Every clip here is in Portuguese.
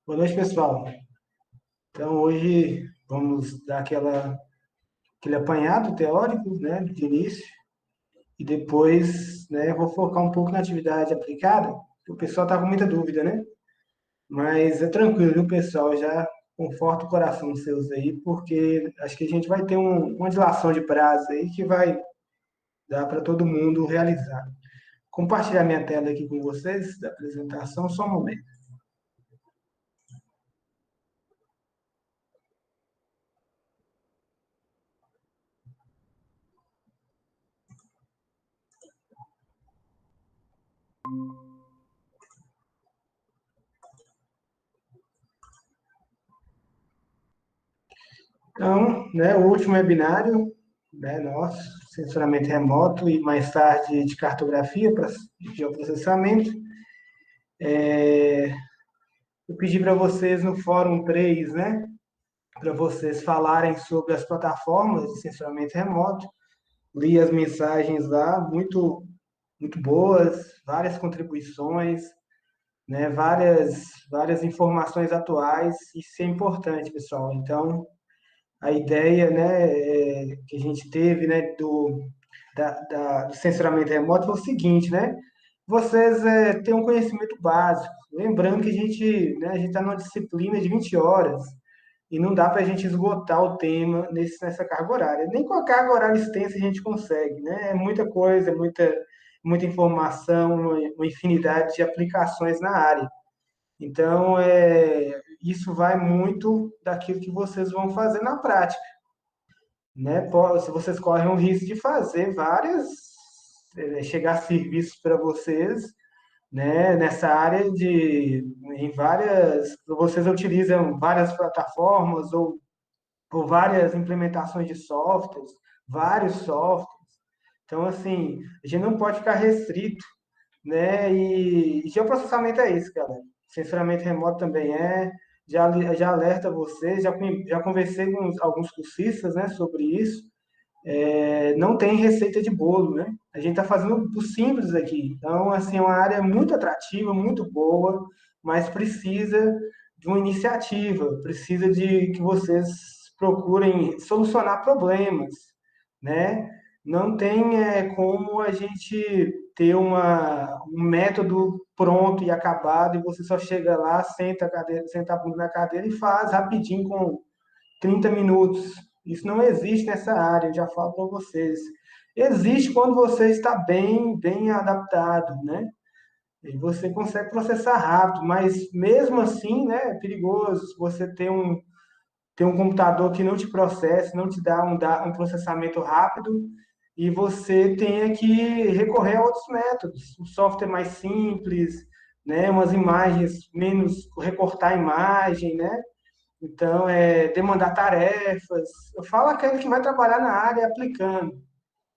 Boa noite, pessoal. Então, hoje vamos dar aquele apanhado teórico, né, de início, e depois, né, vou focar um pouco na atividade aplicada, porque o pessoal está com muita dúvida, né? Mas é tranquilo, viu, pessoal? Já conforta o coração dos seus aí, porque acho que a gente vai ter uma dilação de prazo aí que vai dar para todo mundo realizar. Compartilhar minha tela aqui com vocês, da apresentação, só um momento. Então, né, o último webinário, né, nosso, censuramento remoto e mais tarde de cartografia para geoprocessamento. Eu pedi para vocês no Fórum 3, né, para vocês falarem sobre as plataformas de censuramento remoto. Li as mensagens lá, muito boas, várias contribuições, né, várias informações atuais. Isso é importante, pessoal. Então, a ideia, né, que a gente teve, né, do censuramento remoto foi o seguinte, né? Vocês têm um conhecimento básico. Lembrando que a gente está numa disciplina de 20 horas e não dá para a gente esgotar o tema nessa carga horária. Nem com a carga horária extensa a gente consegue, né? É muita coisa, muita informação, uma infinidade de aplicações na área. Então, isso vai muito daquilo que vocês vão fazer na prática, né? Se vocês correm o risco de fazer chegar serviços para vocês, né? Nessa área vocês utilizam várias plataformas ou várias implementações de softwares, vários softwares. Então, assim, a gente não pode ficar restrito, né? E geoprocessamento é isso, galera. Censuramento remoto também é. Já alerta vocês, já conversei com alguns cursistas, né, sobre isso. Não tem receita de bolo, né? A gente está fazendo o simples aqui. Então, assim, é uma área muito atrativa, muito boa, mas precisa de uma iniciativa, precisa de que vocês procurem solucionar problemas, né? Não tem como a gente ter um método pronto e acabado e você só chega lá, senta a bunda na cadeira e faz rapidinho com 30 minutos. Isso não existe nessa área, eu já falo para vocês. Existe quando você está bem adaptado, né? E você consegue processar rápido, mas mesmo assim, né, é perigoso. Se você tem um computador que não te processa, não te dá um processamento rápido, e você tenha que recorrer a outros métodos. Um software mais simples, né, umas imagens menos, recortar a imagem, né? Então, demandar tarefas. Eu falo aquele que vai trabalhar na área aplicando.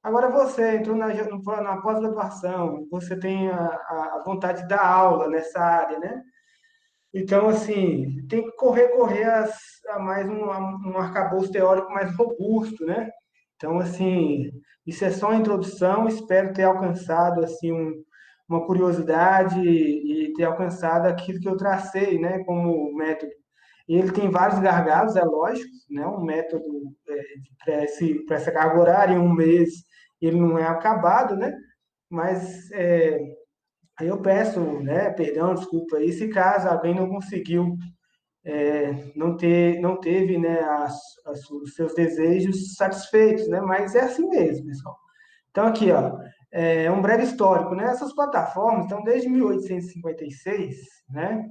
Agora você entrou na pós-graduação, você tem a vontade de dar aula nessa área, né? Então, assim, tem que correr a mais um arcabouço teórico mais robusto, né? Então, assim, isso é só uma introdução. Espero ter alcançado, assim, uma curiosidade e ter alcançado aquilo que eu tracei, né, como método. E ele tem vários gargalos, é lógico, né? Um método para essa carga horária em um mês ele não é acabado, né? Mas aí eu peço, né, perdão, desculpa aí, se caso alguém não conseguiu, não teve, né, os seus desejos satisfeitos, né? Mas é assim mesmo, pessoal. Então aqui, ó, um breve histórico, né? Essas plataformas estão desde 1856, né?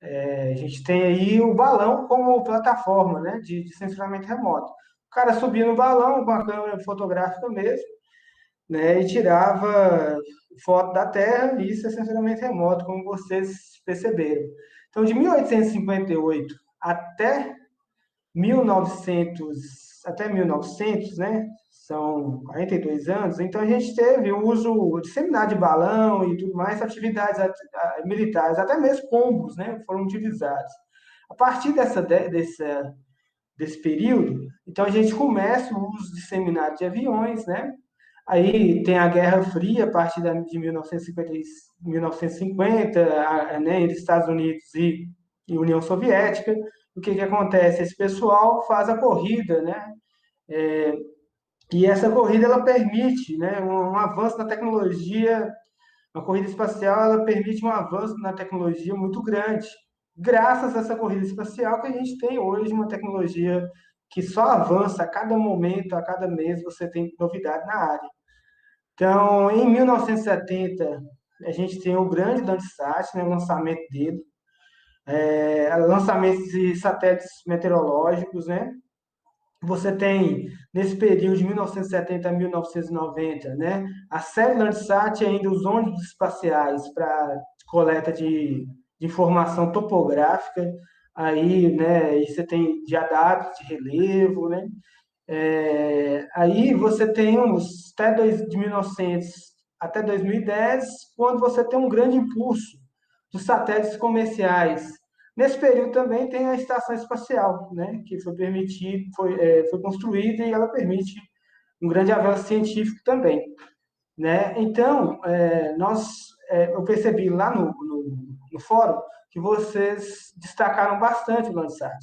A gente tem aí o balão como plataforma, né, de censuramento remoto. O cara subia no balão com a câmera fotográfica mesmo, né, e tirava foto da Terra, e isso é censuramento remoto, como vocês perceberam. Então, de 1858 até 1900, até 1900, né? São 42 anos. Então a gente teve o uso disseminado de balão e tudo mais, atividades militares, até mesmo pombos, né? Foram utilizados. A partir desse período, então a gente começa o uso disseminado de aviões, né? Aí tem a Guerra Fria, a partir de 1950, né, entre Estados Unidos e União Soviética. O que acontece? Esse pessoal faz a corrida, né? E essa corrida ela permite, né, um avanço na tecnologia. A corrida espacial ela permite um avanço na tecnologia muito grande. Graças a essa corrida espacial que a gente tem hoje uma tecnologia que só avança a cada momento, a cada mês você tem novidade na área. Então, em 1970, a gente tem o grande Landsat, né, o lançamento dele, lançamento de satélites meteorológicos, né? Você tem, nesse período de 1970 a 1990, né, a série Landsat e ainda os ônibus espaciais para coleta de informação topográfica, aí, né, e você tem já dados de relevo, né, aí você tem de 1900 até 2010, quando você tem um grande impulso dos satélites comerciais. Nesse período também tem a estação espacial, né, que foi construída e ela permite um grande avanço científico também, né? Então, eu percebi lá no fórum que vocês destacaram bastante o Landsat,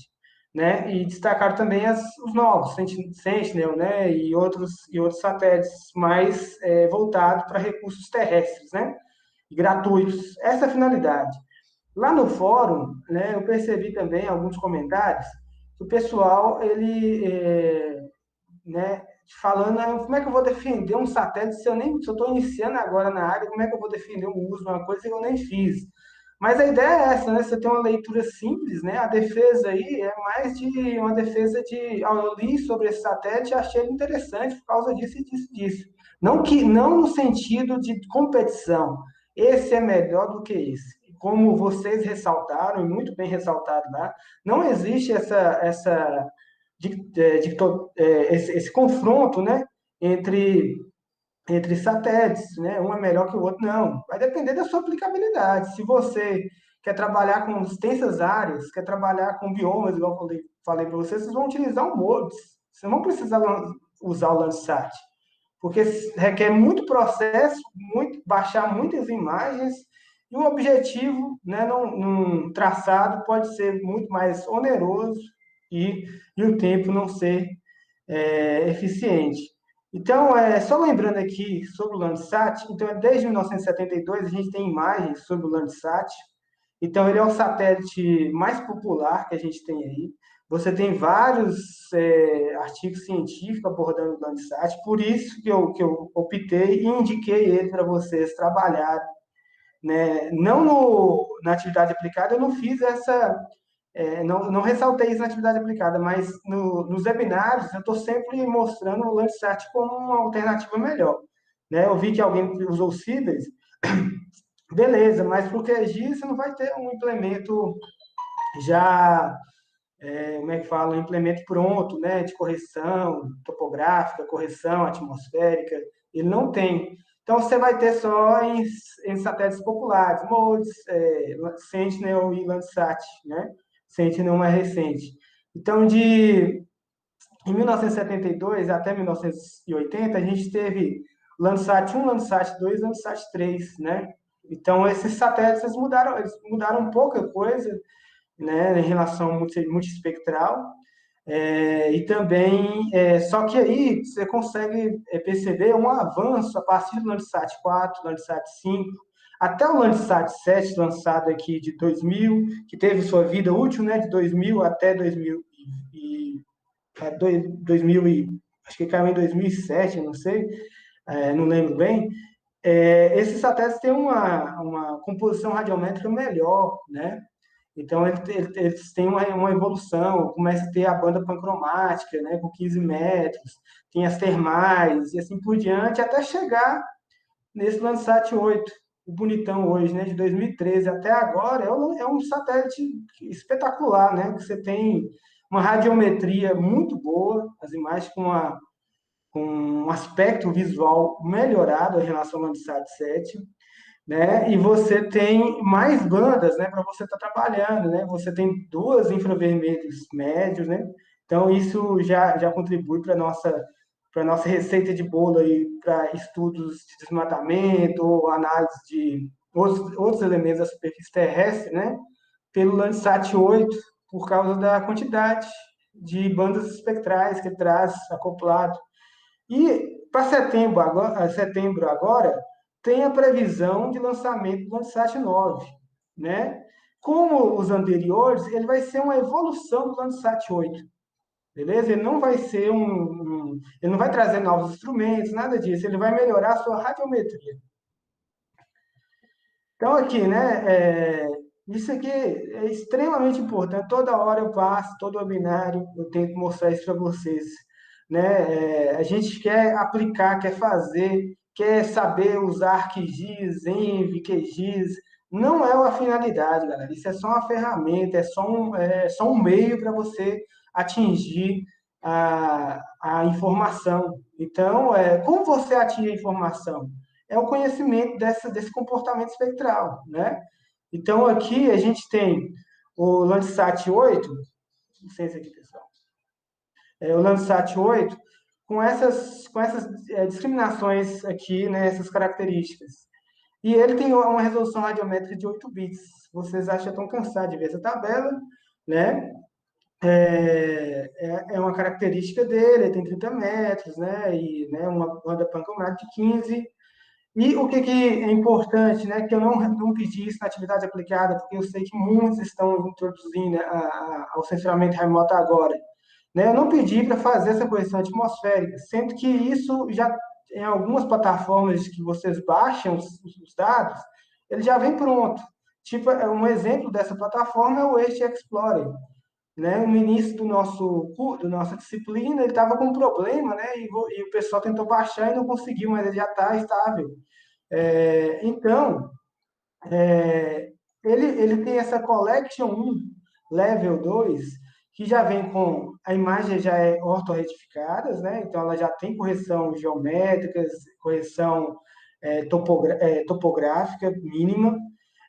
né? E destacaram também os novos, Sentinel, né? E outros satélites mais voltados para recursos terrestres, né? E gratuitos. Essa é a finalidade. Lá no fórum, né, eu percebi também alguns comentários que o pessoal, né, falando, como é que eu vou defender um satélite se eu estou iniciando agora na área, como é que eu vou defender o uso de uma coisa que eu nem fiz? Mas a ideia é essa, né? Você tem uma leitura simples, né? A defesa aí é mais de uma defesa de, eu li sobre esse satélite e achei ele interessante por causa disso e disso, disso. Não no sentido de competição. Esse é melhor do que esse. Como vocês ressaltaram, e muito bem ressaltado lá, não existe esse confronto, né, entre satélites, né? Um é melhor que o outro, não. Vai depender da sua aplicabilidade. Se você quer trabalhar com extensas áreas, quer trabalhar com biomas, igual eu falei para vocês, vocês vão utilizar o MODIS. Vocês não vão precisar usar o Landsat, porque requer muito processo, baixar muitas imagens, e o objetivo, né, num traçado pode ser muito mais oneroso e o tempo não ser eficiente. Então, só lembrando aqui sobre o Landsat, então desde 1972 a gente tem imagens sobre o Landsat. Então, ele é o satélite mais popular que a gente tem aí. Você tem vários artigos científicos abordando o Landsat, por isso que eu optei e indiquei ele para vocês trabalharem, né? Não na atividade aplicada, eu não fiz não ressaltei isso na atividade aplicada, mas nos webinários eu estou sempre mostrando o Landsat como uma alternativa melhor, né? Eu vi que alguém usou o Cibers, beleza, mas para o QGIS você não vai ter um implemento já, como é que fala, um implemento pronto, né? De correção topográfica, correção atmosférica, ele não tem. Então você vai ter só em satélites populares, MODIS, Sentinel e Landsat, né? Sentinel mais recente. Então, em 1972 até 1980, a gente teve Landsat 1, Landsat 2, Landsat 3, né? Então, esses satélites eles mudaram pouca coisa, né, em relação ao multiespectral, e também, só que aí você consegue perceber um avanço a partir do Landsat 4, Landsat 5, até o Landsat 7, lançado aqui de 2000, que teve sua vida útil, né, de 2000 até 2000 acho que caiu em 2007, não sei, não lembro bem. Esses satélites têm uma composição radiométrica melhor, né? Então, eles têm uma evolução, começa a ter a banda pancromática, né, com 15 metros, tem as termais, e assim por diante, até chegar nesse Landsat 8, o bonitão hoje, né, de 2013 até agora, é um satélite espetacular, né, que você tem uma radiometria muito boa, as imagens com um aspecto visual melhorado em relação ao Landsat 7, né? E você tem mais bandas, né, para você estar trabalhando, né? Você tem duas infravermelhos médios, né? Então isso já contribui para nossa receita de bolo aí para estudos de desmatamento ou análise de outros elementos da superfície terrestre, né? pelo Landsat 8 por causa da quantidade de bandas espectrais que traz acoplado. E para setembro agora, tem a previsão de lançamento do Landsat 9, né? Como os anteriores, ele vai ser uma evolução do Landsat 8, beleza? Ele não vai ser ele não vai trazer novos instrumentos, nada disso. Ele vai melhorar a sua radiometria. Então, aqui, né? Isso aqui é extremamente importante. Toda hora eu passo, todo webinário, eu tento mostrar isso para vocês. Né? A gente quer aplicar, quer fazer, quer saber usar QGIS, ENV, QGIS. Não é uma finalidade, galera. Isso é só uma ferramenta, é só um meio para você atingir a informação. Então, como você atinge a informação? É o conhecimento desse comportamento espectral, né? Então, aqui a gente tem o Landsat 8, licença aqui, pessoal, o Landsat 8, com essas discriminações aqui, né, essas características. E ele tem uma resolução radiométrica de 8 bits. Vocês acham que estão cansados de ver essa tabela, né? É uma característica dele, ele tem 30 metros, né? E né, uma banda pancométrica de 15. E o que é importante, né, que eu não pedi isso na atividade aplicada, porque eu sei que muitos estão introduzindo ao censuramento remoto agora. Né? Eu não pedi para fazer essa correção atmosférica, sendo que isso já, em algumas plataformas que vocês baixam os dados, ele já vem pronto. Tipo, um exemplo dessa plataforma é o Waste Explorer. Né? No início da nossa disciplina, ele estava com um problema, né? E o pessoal tentou baixar e não conseguiu, mas ele já está estável. Então, ele tem essa Collection 1, Level 2, que já vem com a imagem já é ortorretificadas, né? Então ela já tem correção geométrica, correção topográfica mínima,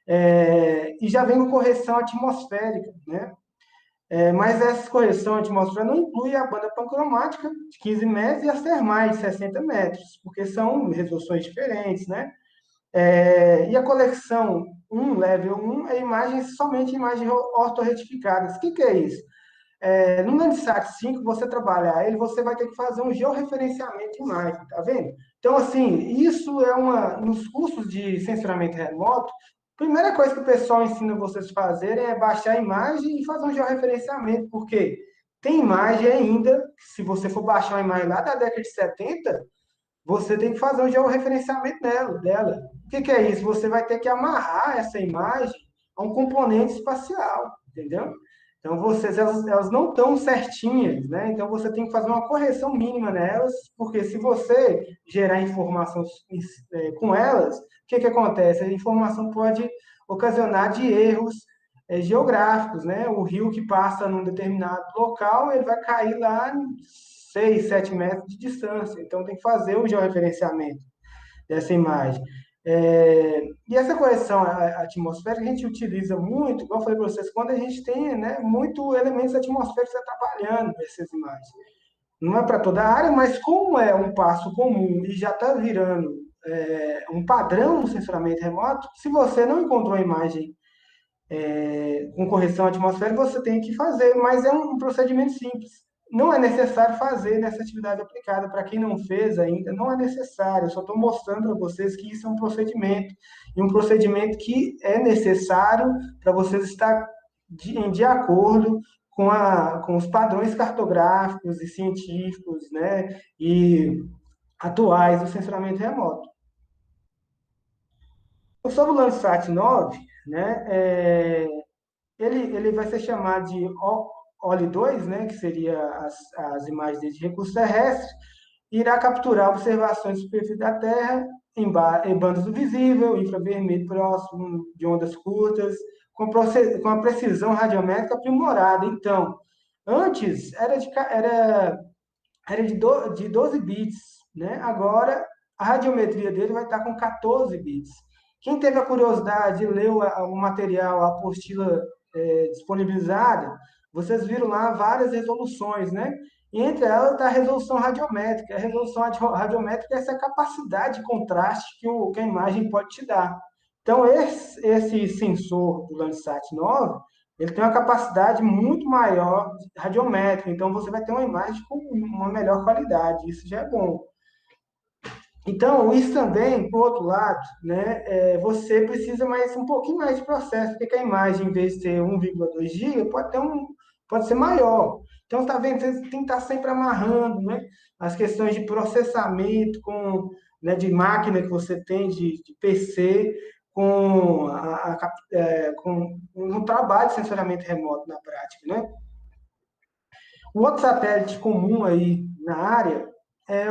e já vem com correção atmosférica, né? Mas essa correção atmosférica não inclui a banda pancromática de 15 metros e as termais de 60 metros, porque são resoluções diferentes, né? E a coleção 1, level 1, é somente imagens ortorretificadas. O que é isso? No Landsat 5, você trabalhar ele, você vai ter que fazer um georreferenciamento de imagem, tá vendo? Então, assim, isso nos cursos de censuramento remoto, a primeira coisa que o pessoal ensina vocês a fazerem é baixar a imagem e fazer um georreferenciamento, porque tem imagem ainda, se você for baixar uma imagem lá da década de 70, você tem que fazer um georreferenciamento dela. O que é isso? Você vai ter que amarrar essa imagem a um componente espacial, entendeu? Então, elas não estão certinhas, né? Então, você tem que fazer uma correção mínima nelas, porque se você gerar informação com elas, o que acontece? A informação pode ocasionar de erros geográficos, né? O rio que passa num determinado local, ele vai cair lá 6, 7 metros de distância. Então, tem que fazer o georreferenciamento dessa imagem. E essa correção atmosférica a gente utiliza muito, como eu falei para vocês, quando a gente tem, né, muito elementos atmosféricos trabalhando nessas imagens. Não é para toda a área, mas como é um passo comum e já está virando um padrão no censuramento remoto, se você não encontrou a imagem com correção atmosférica, você tem que fazer, mas é um procedimento simples. Não é necessário fazer nessa atividade aplicada. Para quem não fez ainda, não é necessário. Eu só estou mostrando para vocês que isso é um procedimento, e um procedimento que é necessário para vocês estar de acordo com os padrões cartográficos e científicos, né, e atuais do censuramento remoto. Sobre o Landsat 9, né, ele vai ser chamado de OLI-2, né, que seria as imagens de recurso terrestre, e irá capturar observações de superfície da Terra em bandas do visível, infravermelho próximo, de ondas curtas, com a precisão radiométrica aprimorada. Então, antes era de 12 bits, né? Agora, a radiometria dele vai estar com 14 bits. Quem teve a curiosidade, leu o material, a apostila disponibilizada, vocês viram lá várias resoluções, né? E entre elas está a resolução radiométrica. A resolução radiométrica é essa capacidade de contraste que a imagem pode te dar. Então, esse sensor do Landsat 9, ele tem uma capacidade muito maior radiométrica, então você vai ter uma imagem com uma melhor qualidade, isso já é bom. Então, isso também, por outro lado, né, você precisa mais um pouquinho mais de processo, porque a imagem, em vez de ter 1,2 GB, pode ser maior. Então, está vendo, você tem que estar sempre amarrando, né, as questões de processamento com, né, de máquina que você tem, de PC, com um trabalho de sensoriamento remoto na prática, né? O outro satélite comum aí na área é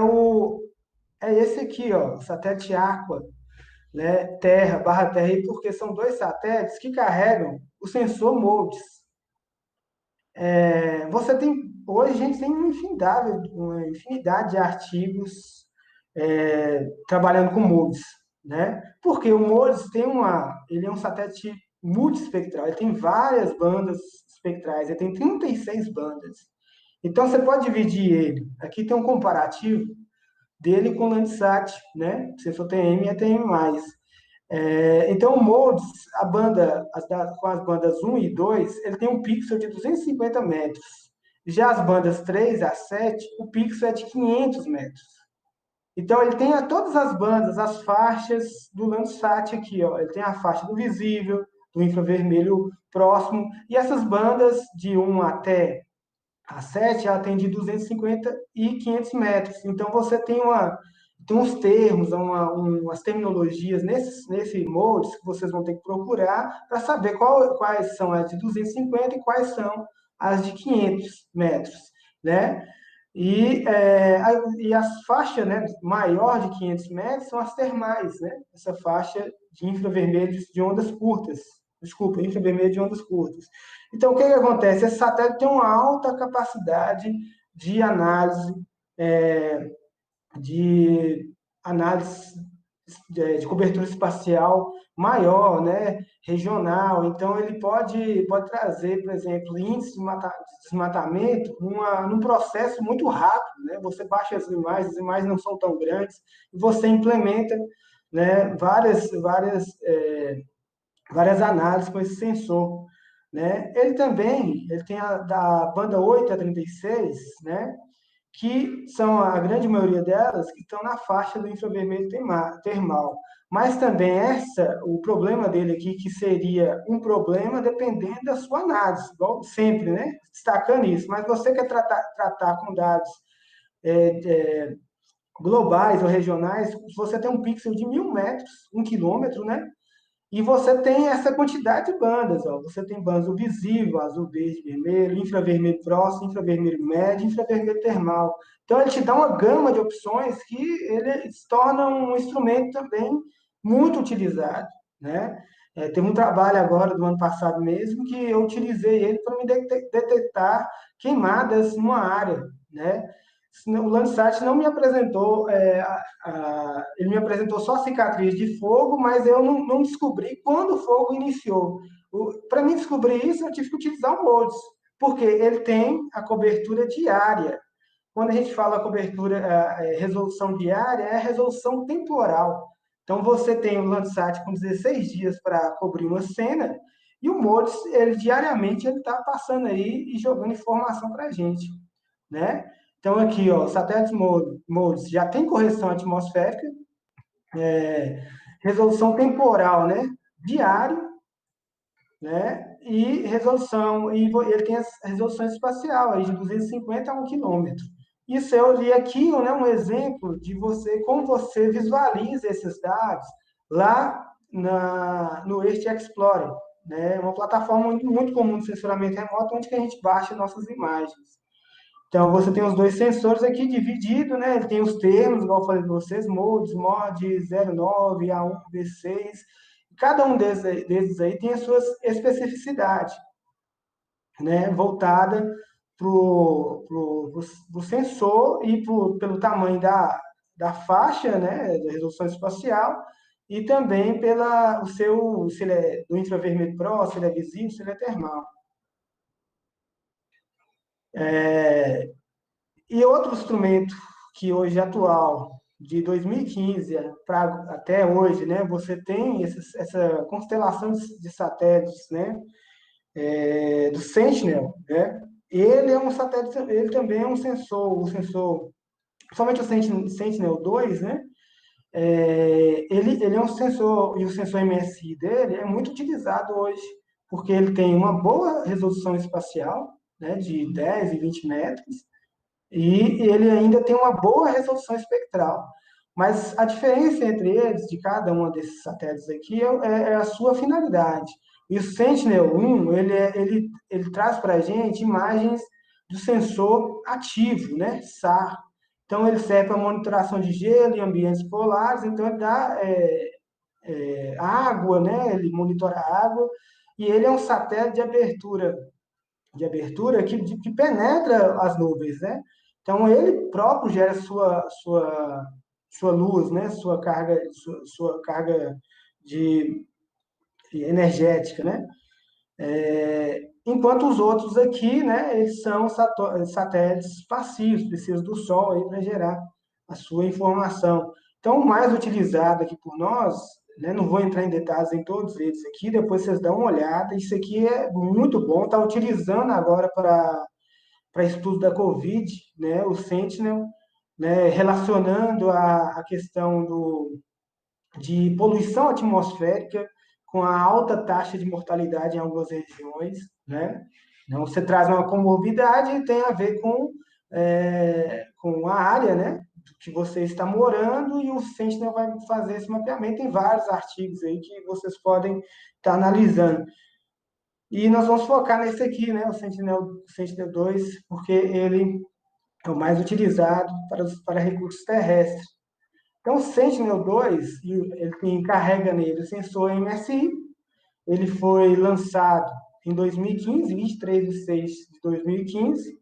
é esse aqui, ó, o satélite Aqua, né, Terra, porque são dois satélites que carregam o sensor MODIS. Você tem, hoje a gente tem uma infinidade de artigos trabalhando com MODIS, né? Porque o MODIS ele é um satélite multiespectral, ele tem várias bandas espectrais, ele tem 36 bandas. Então você pode dividir ele. Aqui tem um comparativo dele com o Landsat, né? Sensor TM e ATM+. Então, o MODES, com as bandas 1 e 2, ele tem um pixel de 250 metros. Já as bandas 3 a 7, o pixel é de 500 metros. Então, ele tem todas as bandas, as faixas do Landsat aqui, ó. Ele tem a faixa do visível, do infravermelho próximo, e essas bandas de 1 até a 7, ela tem de 250 e 500 metros. Então, você tem uns termos, umas terminologias nesse modes que vocês vão ter que procurar para saber quais são as de 250 e quais são as de 500 metros, né? E as faixas, né, maior de 500 metros são as termais, né? Essa faixa de infravermelhos de ondas curtas. Desculpa, infravermelho de ondas curtas. Então, o que acontece? Esse satélite tem uma alta capacidade de análise, é, de análise de cobertura espacial maior, né, regional. Então, ele pode trazer, por exemplo, índice de desmatamento num processo muito rápido. Né? Você baixa as imagens não são tão grandes, e você implementa, né, várias análises com esse sensor. Né? Ele tem da banda 8 a 36, né? Que são a grande maioria delas que estão na faixa do infravermelho termal. Mas também o problema dele aqui, que seria um problema dependendo da sua análise, igual sempre, né? Destacando isso. Mas você quer tratar com dados é, é, globais ou regionais, você tem um pixel de 1.000 metros, 1 quilômetro, né? E você tem essa quantidade de bandas, ó. Você tem bandas o visível, azul, verde, vermelho, infravermelho próximo, infravermelho médio, infravermelho termal. Então ele te dá uma gama de opções que ele se torna um instrumento também muito utilizado, né? Teve um trabalho agora do ano passado mesmo que eu utilizei ele para me detectar queimadas numa área, né? O Landsat não me apresentou, ele me apresentou só cicatriz de fogo, mas eu não descobri quando o fogo iniciou. Para mim descobrir isso, eu tive que utilizar o MODES, porque ele tem a cobertura diária. Quando a gente fala cobertura, resolução diária, é a resolução temporal. Então, você tem o Landsat com 16 dias para cobrir uma cena, e o MODES, ele diariamente, ele está passando aí e jogando informação para a gente, né? Então, aqui, ó, satélite MODES já tem correção atmosférica, resolução temporal, né? Diário, né? E ele tem as resoluções espacial, aí de 250 a 1 quilômetro. Isso eu li aqui, né, um exemplo de como você visualiza esses dados lá no Earth Explorer, né? Uma plataforma muito comum de sensoramento remoto, onde que a gente baixa nossas imagens. Então, você tem os dois sensores aqui dividido, né? Ele tem os termos, igual eu falei para vocês, modes, mod 09, A1, B6. Cada um desses aí tem as suas especificidades, né? Voltada para o sensor e pelo tamanho da faixa, né? Da resolução espacial e também se ele é do infravermelho Pro, se ele é visível, se ele é termal. E outro instrumento que hoje é atual, de 2015 até hoje, né, você tem essa constelação de satélites, né, do Sentinel, né? Ele é um satélite, ele também é um sensor, somente o Sentinel-2, né? Ele é um sensor, e o sensor MSI dele é muito utilizado hoje, porque ele tem uma boa resolução espacial, né, de 10 e 20 metros, e ele ainda tem uma boa resolução espectral. Mas a diferença entre eles, de cada um desses satélites aqui, é a sua finalidade. E o Sentinel-1, ele traz para a gente imagens do sensor ativo, né? SAR. Então, ele serve para monitoração de gelo em ambientes polares, então ele dá água, né? Ele monitora a água, e ele é um satélite de abertura que penetra as nuvens, né? Então, ele próprio gera sua luz, né? Sua carga de energética, né? Enquanto os outros aqui, né, eles são satélites passivos, precisam do Sol aí para gerar a sua informação. Então, o mais utilizado aqui por nós, né, não vou entrar em detalhes em todos eles aqui, depois vocês dão uma olhada. Isso aqui é muito bom, está utilizando agora para estudo da Covid, né, o Sentinel, né, relacionando a questão de poluição atmosférica com a alta taxa de mortalidade em algumas regiões, né? Então, você traz uma comorbidade e tem a ver com a área, né? Que você está morando, e o Sentinel vai fazer esse mapeamento. Tem vários artigos aí que vocês podem estar analisando. E nós vamos focar nesse aqui, né? O Sentinel-2, porque ele é o mais utilizado para recursos terrestres. Então, o Sentinel-2, ele carrega nele o sensor MSI. Ele foi lançado em 2015, 23 de 6 de 2015.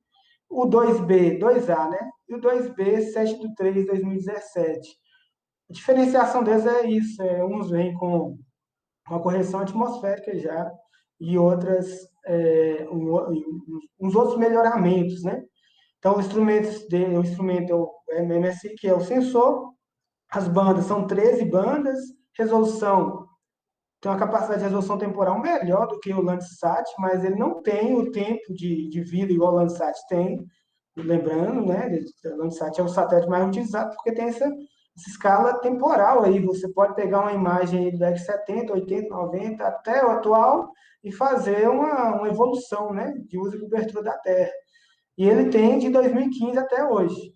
O 2B, 2A, né? E o 2B, 7 de 3 de 2017. A diferenciação deles é isso. Uns vêm com uma correção atmosférica já, e outras, uns outros melhoramentos, né? Então, o instrumento é o MSI, que é o sensor. As bandas são 13 bandas, resolução tem uma capacidade de resolução temporal melhor do que o Landsat, mas ele não tem o tempo de vida igual o Landsat tem. Lembrando, né, o Landsat é o satélite mais utilizado porque tem essa escala temporal aí. Você pode pegar uma imagem da década de 70, 80, 90 até o atual e fazer uma evolução, né, de uso e cobertura da Terra. E ele tem de 2015 até hoje.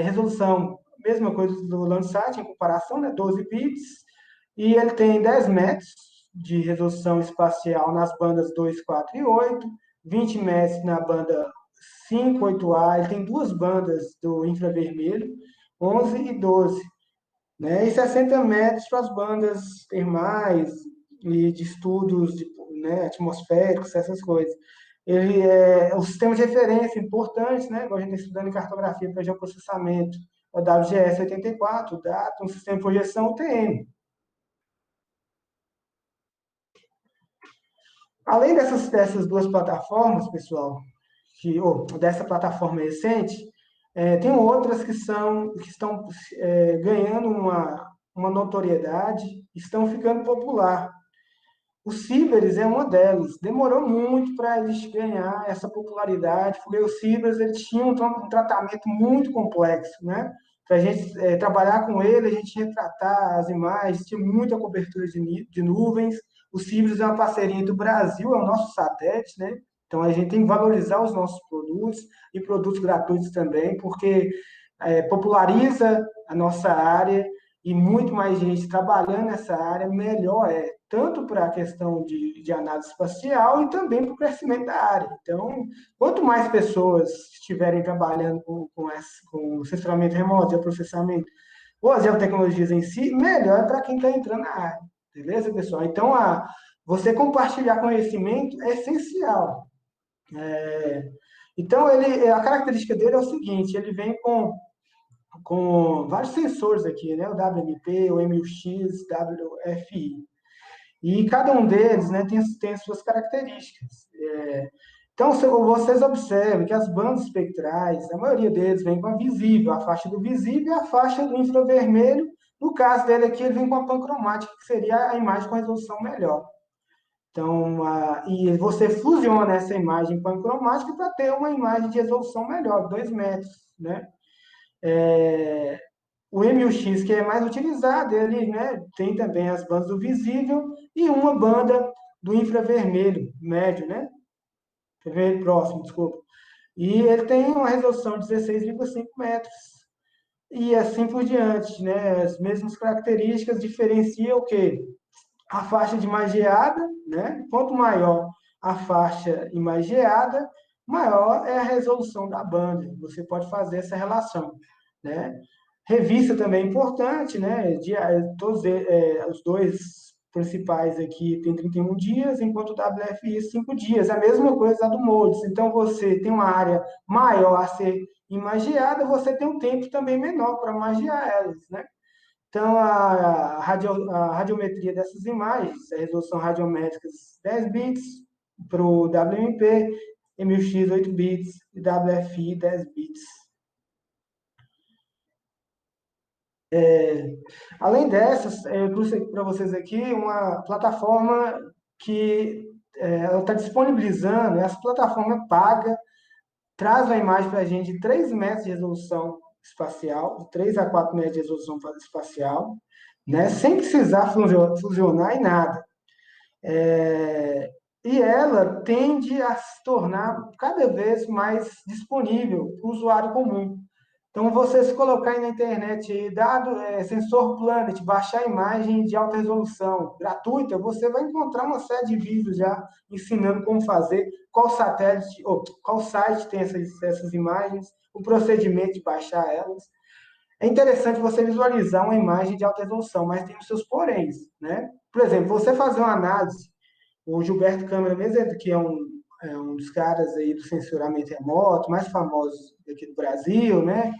Resolução, mesma coisa do Landsat em comparação, né, 12 bits, e ele tem 10 metros de resolução espacial nas bandas 2, 4 e 8, 20 metros na banda 5, 8A, ele tem duas bandas do infravermelho, 11 e 12, né? E 60 metros para as bandas termais e de estudos né, atmosféricos, essas coisas. Ele é o sistema de referência importante, né? Igual a gente está estudando em cartografia para geoprocessamento, o WGS 84, o DATA, um sistema de projeção UTM. Além dessas duas plataformas, pessoal, dessa plataforma recente, tem outras que estão ganhando uma notoriedade, estão ficando popular. O Ciberes é uma delas. Demorou muito para eles ganhar essa popularidade, porque o Ciberes ele tinha um tratamento muito complexo, né? Para a gente trabalhar com ele, a gente retratar as imagens, tinha muita cobertura de nuvens. O Ciberes é uma parceria do Brasil, é o nosso satélite, né? Então a gente tem que valorizar os nossos produtos e produtos gratuitos também, porque populariza a nossa área, e muito mais gente trabalhando nessa área, melhor tanto para a questão de análise espacial e também para o crescimento da área. Então, quanto mais pessoas estiverem trabalhando com sensoramento remoto, processamento, ou as geotecnologias em si, melhor para quem está entrando na área. Beleza, pessoal? Então, você compartilhar conhecimento é essencial. Então, a característica dele é o seguinte, ele vem com vários sensores aqui, né? O WMP, o MUX, WFI. E cada um deles, né, tem as suas características. Então, vocês observem que as bandas espectrais, a maioria deles vem com a visível, a faixa do visível e a faixa do infravermelho. No caso dele aqui, ele vem com a pancromática, que seria a imagem com resolução melhor. Então, e você fusiona essa imagem pancromática para ter uma imagem de resolução melhor, 2 metros, né? O MUX, que é mais utilizado, ele, né, tem também as bandas do visível e uma banda do infravermelho médio, né? Vermelho próximo, desculpa. E ele tem uma resolução de 16,5 metros. E assim por diante, né? As mesmas características diferenciam o quê? A faixa de imageada, né? Quanto maior a faixa imageada, maior é a resolução da banda. Você pode fazer essa relação, né? Revista também é importante, né? Todos os dois principais aqui tem 31 dias, enquanto o WFI 5 dias. É a mesma coisa do Moldes. Então, você tem uma área maior a ser imagiada, você tem um tempo também menor para magiar elas, né? Então, a radiometria dessas imagens, a resolução radiométrica 10 bits para o WMP, MUX 8 bits e WFI 10 bits. Além dessas, eu trouxe para vocês aqui uma plataforma que ela está disponibilizando, essa plataforma paga, traz uma imagem para a gente de 3 metros de resolução espacial, de 3 a 4 metros de resolução espacial, né, sem precisar fusionar em nada. E ela tende a se tornar cada vez mais disponível para o usuário comum. Então, você se colocar aí na internet, sensor Planet, baixar imagem de alta resolução gratuita, você vai encontrar uma série de vídeos já ensinando como fazer, qual satélite, ou qual site tem essas imagens, o procedimento de baixar elas. É interessante você visualizar uma imagem de alta resolução, mas tem os seus poréns, né? Por exemplo, você fazer uma análise, o Gilberto Câmara mesmo, que é um dos caras aí do censuramento remoto, mais famosos aqui do Brasil, né?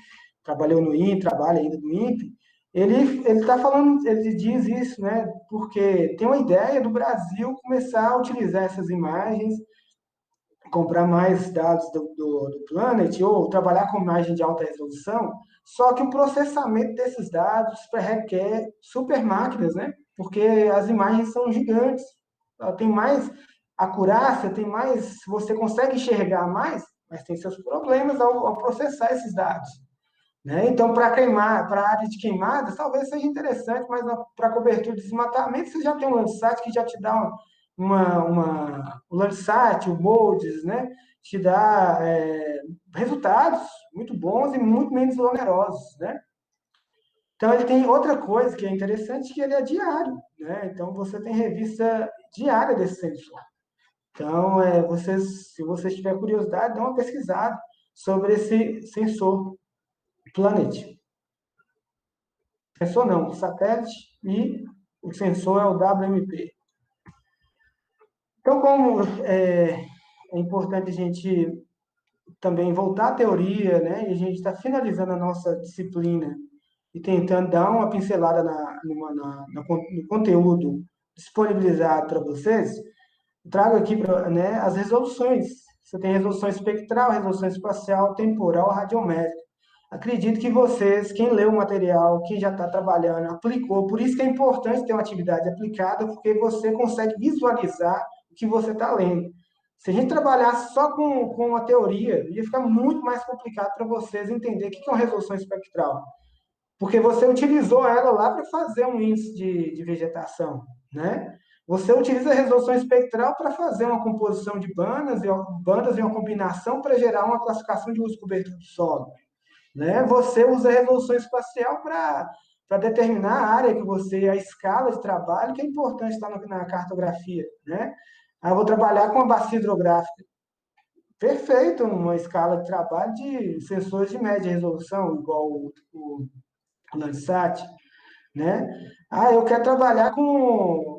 Trabalhou no INPE, trabalha ainda no INPE, ele está falando, ele diz isso, né? Porque tem uma ideia do Brasil começar a utilizar essas imagens, comprar mais dados do Planet ou trabalhar com imagem de alta resolução, só que o processamento desses dados requer super máquinas, né? Porque as imagens são gigantes, ela tem mais acurácia, tem mais, você consegue enxergar mais, mas tem seus problemas ao processar esses dados. Né? Então, para queimar, para a área de queimadas, talvez seja interessante, mas para cobertura de desmatamento, você já tem um Landsat que já te dá o Landsat, o Moldes, né? Te dá resultados muito bons e muito menos onerosos, né? Então, ele tem outra coisa que é interessante, que ele é diário, né? Então, você tem revista diária desse sensor. Então, se você tiver curiosidade, dá uma pesquisada sobre esse sensor Planet. Sensor não, satélite e o sensor é o WMP. Então, como é importante a gente também voltar à teoria, né? E a gente está finalizando a nossa disciplina e tentando dar uma pincelada no conteúdo disponibilizado para vocês, trago aqui né, as resoluções. Você tem resolução espectral, resolução espacial, temporal, radiométrica. Acredito que vocês, quem leu o material, quem já está trabalhando, aplicou. Por isso que é importante ter uma atividade aplicada, porque você consegue visualizar o que você está lendo. Se a gente trabalhasse só com a teoria, ia ficar muito mais complicado para vocês entender o que é uma resolução espectral. Porque você utilizou ela lá para fazer um índice de vegetação, né? Você utiliza a resolução espectral para fazer uma composição de bandas e uma combinação para gerar uma classificação de uso e cobertura do solo. Né? Você usa a resolução espacial para determinar a área que você, a escala de trabalho, que é importante estar na cartografia. Né? Aí eu vou trabalhar com a bacia hidrográfica. Perfeito, uma escala de trabalho de sensores de média resolução, igual o Landsat. Né? Ah, eu quero trabalhar com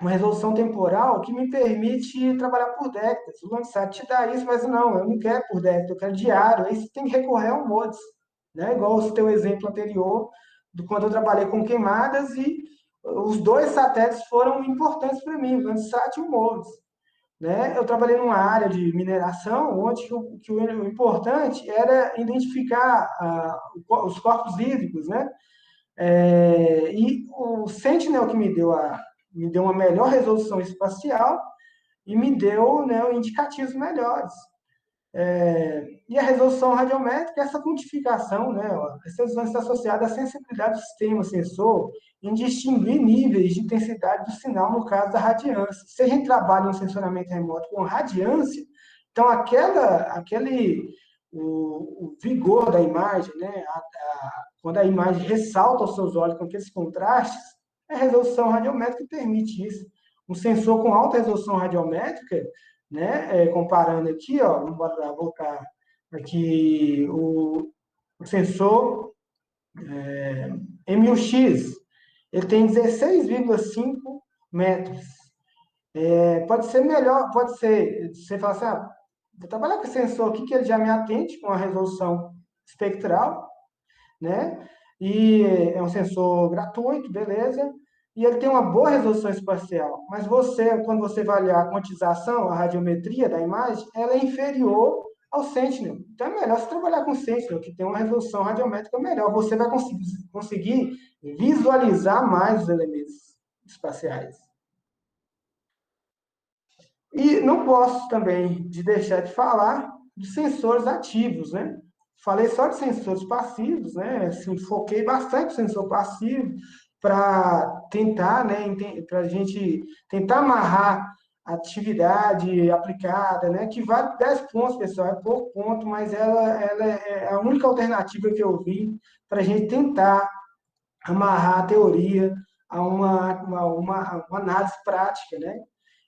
uma resolução temporal que me permite trabalhar por décadas. O Landsat te dá isso, mas não, eu não quero por décadas, eu quero diário. Aí você tem que recorrer ao MODES, né? Igual o teu exemplo anterior, do quando eu trabalhei com queimadas e os dois satélites foram importantes para mim, o Landsat e o MODES. Né? Eu trabalhei numa área de mineração, onde o importante era identificar os corpos hídricos, né? E o Sentinel que me deu me deu uma melhor resolução espacial e me deu, né, indicativos melhores. E a resolução radiométrica, essa quantificação, né, ó, essa resolução está associada à sensibilidade do sistema sensor em distinguir níveis de intensidade do sinal no caso da radiância. Se a gente trabalha em sensoramento remoto com radiância, então o vigor da imagem, né, quando a imagem ressalta aos seus olhos com aqueles contrastes, é a resolução radiométrica que permite isso. Um sensor com alta resolução radiométrica, né, comparando aqui, ó, vamos voltar aqui, o sensor MUX, ele tem 16,5 metros. Pode ser melhor, pode ser, você fala assim, vou trabalhar com esse sensor aqui que ele já me atende com a resolução espectral, né? E é um sensor gratuito, beleza? E ele tem uma boa resolução espacial. Mas quando você vai olhar a quantização, a radiometria da imagem, ela é inferior ao Sentinel. Então é melhor você trabalhar com o Sentinel, que tem uma resolução radiométrica melhor. Você vai conseguir visualizar mais os elementos espaciais. E não posso também de deixar de falar de sensores ativos, né? Falei só de sensores passivos, né? Assim, foquei bastante no sensor passivo para tentar, né, para a gente tentar amarrar a atividade aplicada, né? Que vale 10 pontos, pessoal, é pouco ponto, mas ela é a única alternativa que eu vi para a gente tentar amarrar a teoria a uma análise prática, né?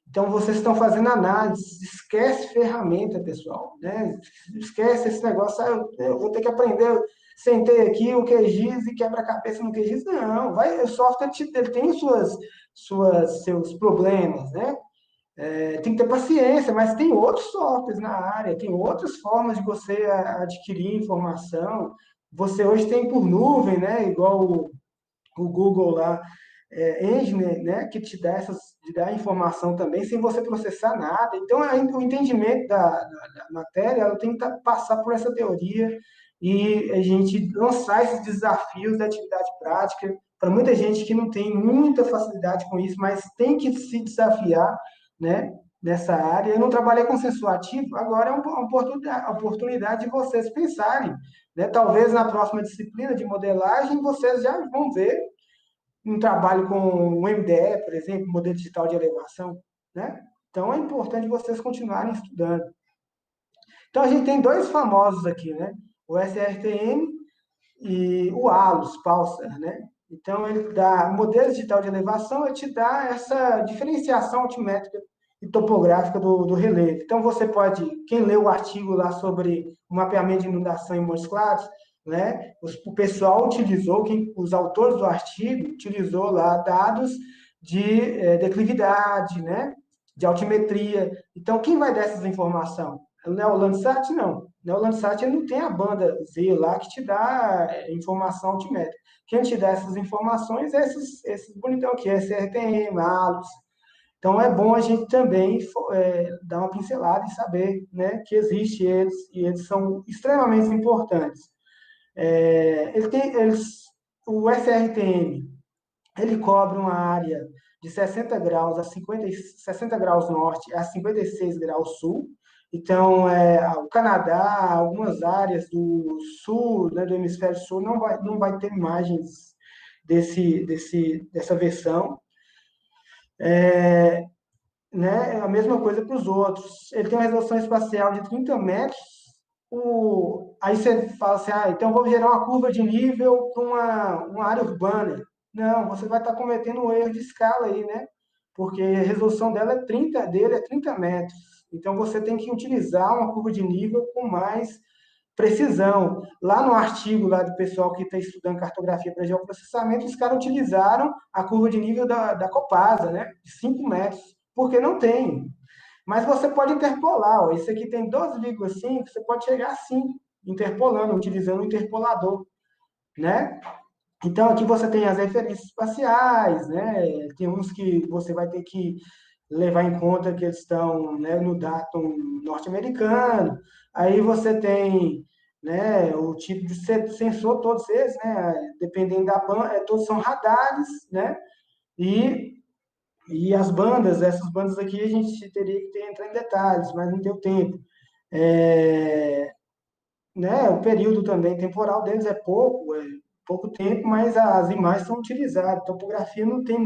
Então, vocês estão fazendo análise, esquece ferramenta, pessoal, né? Esquece esse negócio, eu vou ter que aprender, sentei aqui o QGIS e quebra-cabeça no QGIS. Não, o software ele tem seus problemas, né? Tem que ter paciência, mas tem outros softwares na área, tem outras formas de você adquirir informação. Você hoje tem por nuvem, né? Igual o Google lá, Engine, né, que te dá informação também, sem você processar nada. Então, o entendimento da matéria, ela tem que passar por essa teoria e a gente lançar esses desafios da atividade prática para muita gente que não tem muita facilidade com isso, mas tem que se desafiar, né, nessa área. Eu não trabalhei com sensor ativo, agora é uma oportunidade de vocês pensarem, né? Talvez na próxima disciplina de modelagem vocês já vão ver um trabalho com o MDE, por exemplo, modelo digital de elevação, né? Então é importante vocês continuarem estudando. Então a gente tem dois famosos aqui, né? O SRTM e o ALUS, Pulsar, né? Então ele dá modelo digital de elevação, ele te dá essa diferenciação altimétrica e topográfica do relevo. Então você pode, quem leu o artigo lá sobre o mapeamento de inundação em Montes Claros, né? O pessoal utilizou, os autores do artigo utilizou lá dados de declividade, né? De altimetria. Então, quem vai dar essas informações? Não é o Landsat? Não. O Landsat ele não tem a banda Z lá que te dá informação altimétrica. Quem te dá essas informações é esses bonitão aqui, SRTM, ALUS. Então, é bom a gente também dar uma pincelada e saber, né, que existe eles, e eles são extremamente importantes. O SRTM, ele cobre uma área de 60 graus a 60 graus norte a 56 graus sul. Então, o Canadá, algumas áreas do sul, né, do hemisfério sul, não vai ter imagens dessa versão. Né, é a mesma coisa para os outros. Ele tem uma resolução espacial de 30 metros. Aí você fala assim, então eu vou gerar uma curva de nível para uma área urbana. Não, você vai estar cometendo um erro de escala aí, né? Porque a resolução dele é 30 metros. Então você tem que utilizar uma curva de nível com mais precisão. Lá no artigo lá do pessoal que está estudando cartografia para geoprocessamento, os caras utilizaram a curva de nível da Copasa, né? De 5 metros, porque não tem. Mas você pode interpolar. Ó. Esse aqui tem 12,5, você pode chegar assim, interpolando, utilizando o interpolador, né? Então, aqui você tem as referências espaciais, né? Tem uns que você vai ter que levar em conta que eles estão, né, no datum norte-americano. Aí você tem, né, o tipo de sensor, todos eles, né? Dependendo da banda, todos são radares, né? E E as bandas, essas bandas aqui, a gente teria que entrar em detalhes, mas não deu tempo. É, né, o período também temporal deles é pouco tempo, mas as imagens são utilizadas. Topografia não tem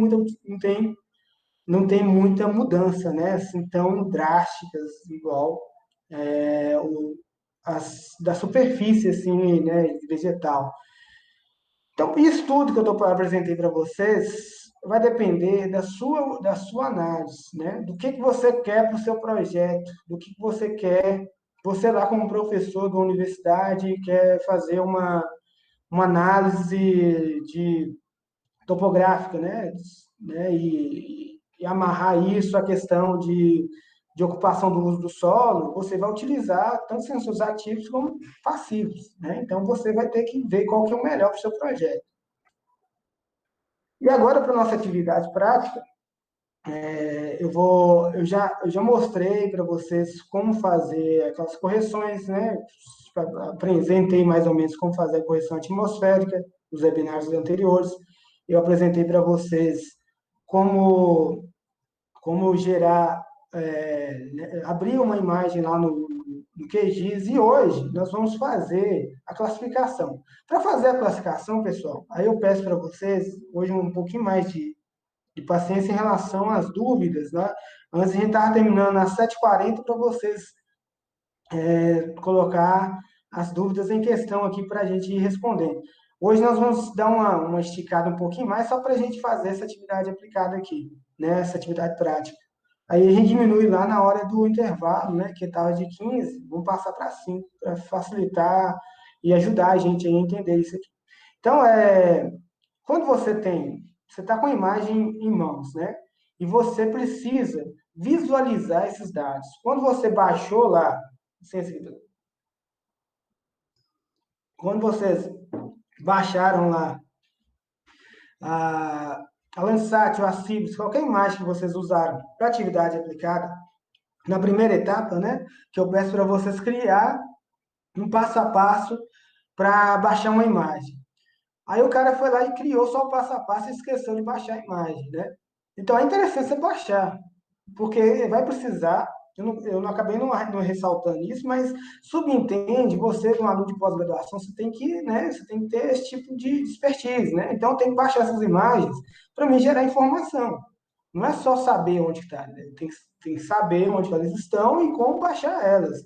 muita mudança, né? Assim, tão drásticas, igual da superfície, assim, né, vegetal. Então, isso tudo que apresentei para vocês vai depender da sua análise, né? Do que você quer para o seu projeto, do que você quer. Você lá como professor da universidade quer fazer uma análise topográfica, né? E amarrar isso à questão de ocupação do uso do solo, você vai utilizar tanto sensores ativos como passivos, né? Então, você vai ter que ver qual que é o melhor para o seu projeto. E agora, para a nossa atividade prática, eu já mostrei para vocês como fazer aquelas correções, né? Apresentei mais ou menos como fazer a correção atmosférica, nos webinários anteriores. Eu apresentei para vocês como, como gerar, né, abrir uma imagem lá no QGIS, e hoje nós vamos fazer a classificação. Para fazer a classificação, pessoal, aí eu peço para vocês, hoje, um pouquinho mais de paciência em relação às dúvidas, né? Antes a gente estava terminando às 7h40 para vocês colocar as dúvidas em questão aqui para a gente ir respondendo. Hoje nós vamos dar uma esticada um pouquinho mais só para a gente fazer essa atividade aplicada aqui, né? Essa atividade prática. Aí a gente diminui lá na hora do intervalo, né? Que estava de 15, vamos passar para 5, para facilitar e ajudar a gente a entender isso aqui. Então, quando você está com a imagem em mãos, né? E você precisa visualizar esses dados. Quando você baixou lá, quando vocês baixaram lá a, a Landsat, o Acibos, qualquer imagem que vocês usaram para atividade aplicada, na primeira etapa, né? Que eu peço para vocês criar um passo a passo para baixar uma imagem. Aí o cara foi lá e criou só o passo a passo e esqueceu de baixar a imagem, né? Então é interessante você baixar, porque vai precisar, eu não acabei não ressaltando isso, mas subentende, você, um aluno de pós-graduação, você tem que ter esse tipo de expertise, né? Então tem que baixar essas imagens para me gerar informação. Não é só saber onde está, né? Tem que saber onde elas estão e como baixar elas.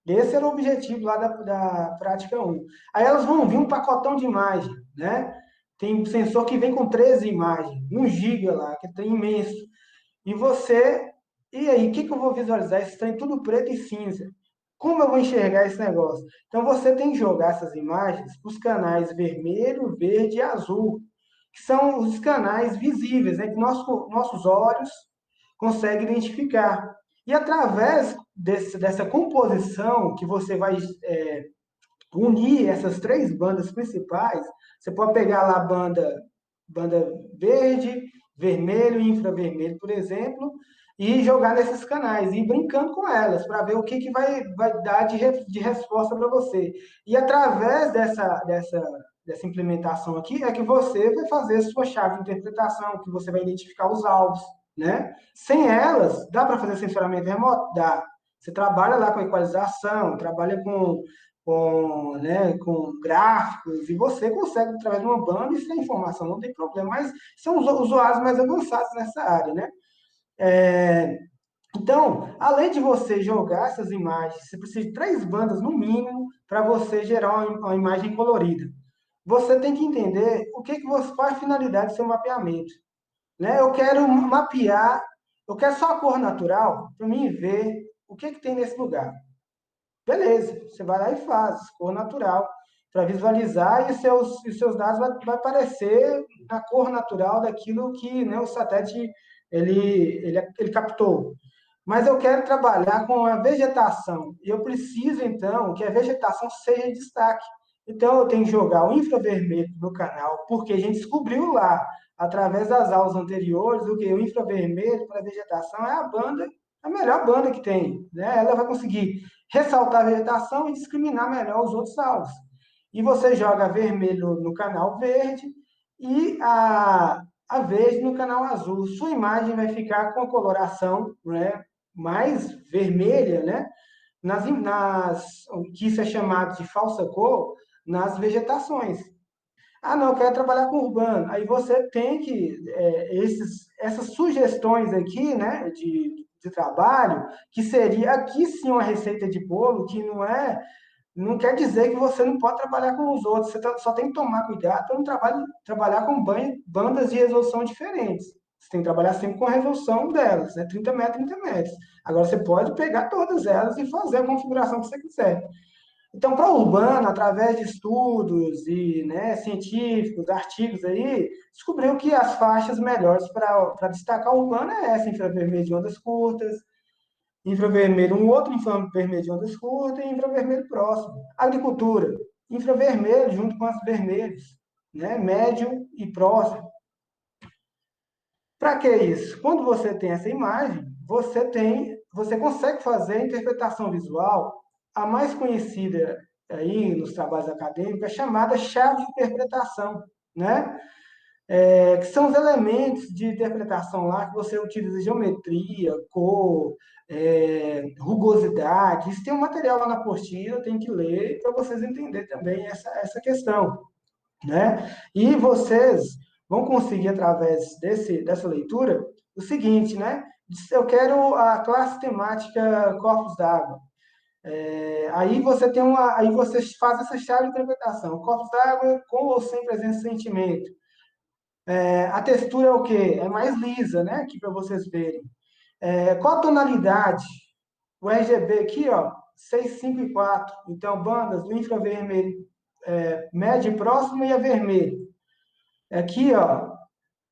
Esse era o objetivo lá da prática 1. Aí elas vão vir um pacotão de imagem, né? Tem sensor que vem com 13 imagens, 1 GB lá, que é imenso. E você, e aí, o que eu vou visualizar? Esse trem tudo preto e cinza. Como eu vou enxergar esse negócio? Então você tem que jogar essas imagens para os canais vermelho, verde e azul, que são os canais visíveis, né, que nossos olhos conseguem identificar. E através dessa composição que você vai unir essas três bandas principais, você pode pegar lá a banda verde, vermelho e infravermelho, por exemplo, e jogar nesses canais, e ir brincando com elas, para ver o que vai dar de resposta para você. E através dessa implementação aqui, é que você vai fazer a sua chave de interpretação, que você vai identificar os alvos, né? Sem elas, dá para fazer sensoramento remoto? Dá. Você trabalha lá com equalização, trabalha com gráficos, e você consegue, através de uma banda, isso é informação, não tem problema, mas são os usuários mais avançados nessa área, né? Então, além de você jogar essas imagens, você precisa de 3 bandas no mínimo para você gerar uma imagem colorida. Você tem que entender qual é a finalidade do seu mapeamento, né? Eu quero mapear, eu quero só a cor natural para mim ver o que tem nesse lugar. Beleza, você vai lá e faz, cor natural, para visualizar, e os seus dados vai aparecer na cor natural daquilo que, né, o satélite ele captou. Mas eu quero trabalhar com a vegetação, e eu preciso, então, que a vegetação seja em destaque. Então, eu tenho que jogar o infravermelho no canal, porque a gente descobriu lá, através das aulas anteriores, o que o infravermelho para a vegetação é a melhor banda que tem, né? Ela vai conseguir ressaltar a vegetação e discriminar melhor os outros alvos. E você joga vermelho no canal verde e a verde no canal azul. Sua imagem vai ficar com a coloração, né, mais vermelha, né, que isso é chamado de falsa cor, nas vegetações. Ah, não, eu quero trabalhar com urbano. Aí você tem que, essas sugestões aqui, né, de trabalho, que seria aqui sim uma receita de bolo, que não quer dizer que você não pode trabalhar com os outros. Você só tem que tomar cuidado para não trabalhar com bandas de resolução diferentes. Você tem que trabalhar sempre com a resolução delas, né? 30 metros, 30 metros. Agora você pode pegar todas elas e fazer a configuração que você quiser. Então, para a Urbana, através de estudos e, né, científicos, artigos aí, descobriu que as faixas melhores para destacar a Urbana é essa, infravermelho de ondas curtas, infravermelho, um outro infravermelho de ondas curtas e infravermelho próximo. Agricultura, infravermelho junto com as vermelhos, né, médio e próximo. Para que isso? Quando você tem essa imagem, você consegue fazer a interpretação visual, a mais conhecida aí nos trabalhos acadêmicos, é chamada chave de interpretação, né? Que são os elementos de interpretação lá que você utiliza geometria, cor, rugosidade. Isso tem um material lá na apostila, tem que ler para vocês entenderem também essa questão, né? E vocês vão conseguir, através dessa leitura, o seguinte, né? Eu quero a classe temática corpos d'água. Aí você faz essa chave de interpretação. Corpos d'água com ou sem presença de sentimento. A textura é o quê? É mais lisa, né? Aqui para vocês verem. Qual a tonalidade? O RGB aqui, ó, 6, 5 e 4. Então, bandas do infravermelho, médio e próximo e a vermelho. Aqui, ó,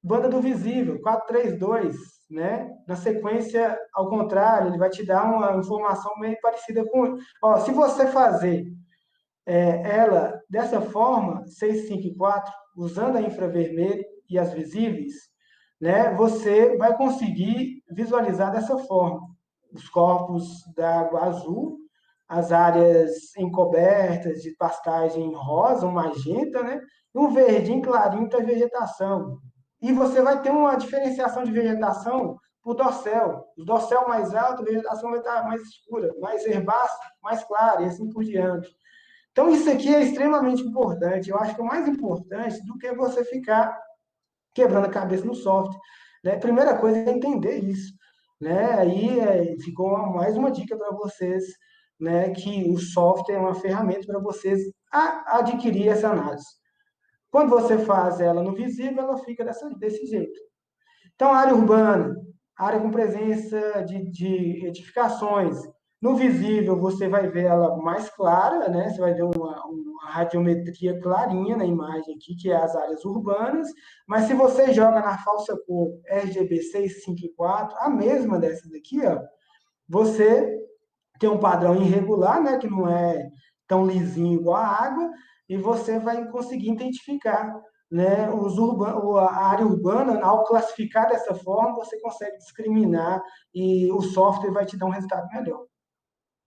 banda do visível, 432, né? Na sequência, ao contrário, ele vai te dar uma informação meio parecida com. Ó, se você fazer ela dessa forma, 6, 5 e 4, usando a infravermelho e as visíveis, né? Você vai conseguir visualizar dessa forma os corpos d'água azul, as áreas encobertas de pastagem rosa ou magenta, né? E um verdinho clarinho para vegetação. E você vai ter uma diferenciação de vegetação por dossel. O dossel mais alto, a vegetação vai estar mais escura, mais herbácea, mais clara, e assim por diante. Então, isso aqui é extremamente importante. Eu acho que é mais importante do que você ficar quebrando a cabeça no software. Né? Primeira coisa é entender isso. Né? Aí ficou mais uma dica para vocês, né, que o software é uma ferramenta para vocês adquirir essa análise. Quando você faz ela no visível, ela fica desse jeito. Então, área urbana, área com presença de edificações. No visível, você vai ver ela mais clara, né? Você vai ver uma radiometria clarinha na imagem aqui, que é as áreas urbanas. Mas se você joga na falsa cor RGB 654, a mesma dessa daqui, ó, você tem um padrão irregular, né? Que não é tão lisinho igual a água, e você vai conseguir identificar, né, a área urbana. Ao classificar dessa forma, você consegue discriminar e o software vai te dar um resultado melhor.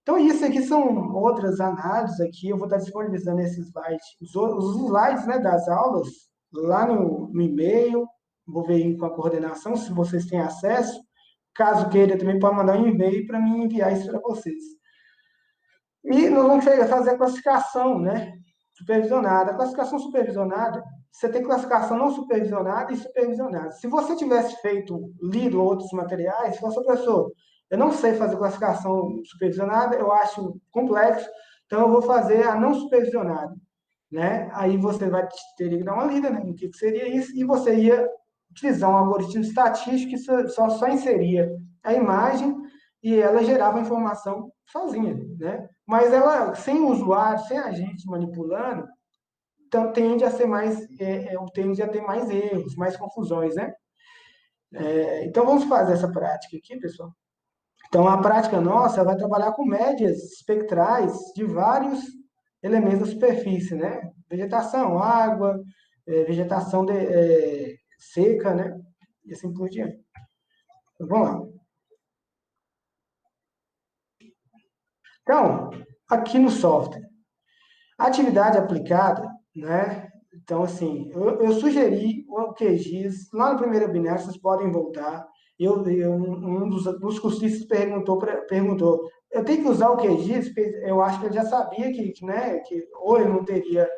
Então, isso aqui são outras análises aqui, eu vou estar disponibilizando esses slides, os slides, né, das aulas, lá no e-mail, vou ver com a coordenação, se vocês têm acesso. Caso queira, também pode mandar um e-mail para mim enviar isso para vocês. E nós vamos fazer a classificação, né? Supervisionada. A classificação supervisionada, você tem classificação não supervisionada e supervisionada. Se você tivesse lido outros materiais, você professor, eu não sei fazer classificação supervisionada, eu acho complexo, então eu vou fazer a não supervisionada, né? Aí você teria que dar uma lida, né, no que seria isso, e você ia utilizar um algoritmo estatístico que só inseria a imagem e ela gerava a informação sozinha, né? Mas ela, sem o usuário, sem a gente manipulando, então tende a ser tende a ter mais erros, mais confusões, né? Então vamos fazer essa prática aqui, pessoal. Então a prática nossa vai trabalhar com médias espectrais de vários elementos da superfície, né? Vegetação, água, vegetação seca, né? E assim por diante. Então, vamos lá. Então, aqui no software, a atividade aplicada, né? Então, assim, eu sugeri o QGIS, lá no primeiro webinar, vocês podem voltar. Um dos cursistas perguntou, eu tenho que usar o QGIS? Porque eu acho que ele já sabia né, que ou ele não teria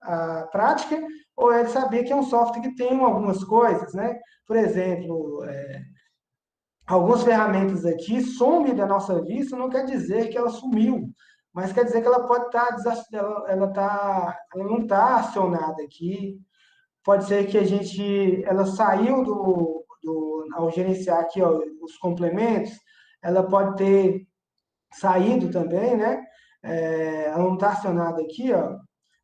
a prática, ou ele sabia que é um software que tem algumas coisas, né? Por exemplo, algumas ferramentas aqui some da nossa vista, não quer dizer que ela sumiu, mas quer dizer que ela pode estar, ela não está acionada aqui. Pode ser que ela saiu ao gerenciar aqui, ó, os complementos, ela pode ter saído também, né? Ela não está acionada aqui, ó,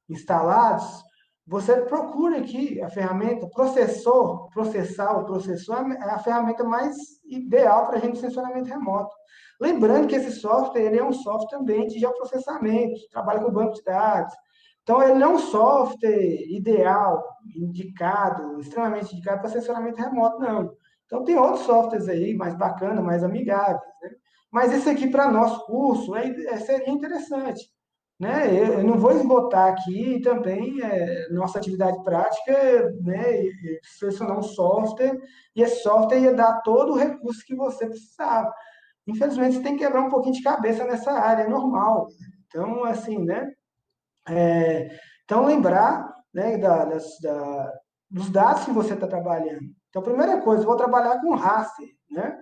instalados, você procura aqui a ferramenta processar o processor é a ferramenta mais ideal para a gente sensoramento remoto. Lembrando que esse software ele é um software também de geoprocessamento, trabalha com banco de dados. Então, ele não é um software ideal, indicado, extremamente indicado para sensoramento remoto, não. Então, tem outros softwares aí mais bacanas, mais amigáveis, né? Mas esse aqui, para nosso curso, seria interessante, né? Eu não vou esgotar aqui também nossa atividade prática, né? E selecionar um software, e esse software ia dar todo o recurso que você precisava. Infelizmente, você tem que quebrar um pouquinho de cabeça nessa área, é normal. Então, assim, né? Então, lembrar, né, dos dados que você está trabalhando. Então, primeira coisa, eu vou trabalhar com raster, né?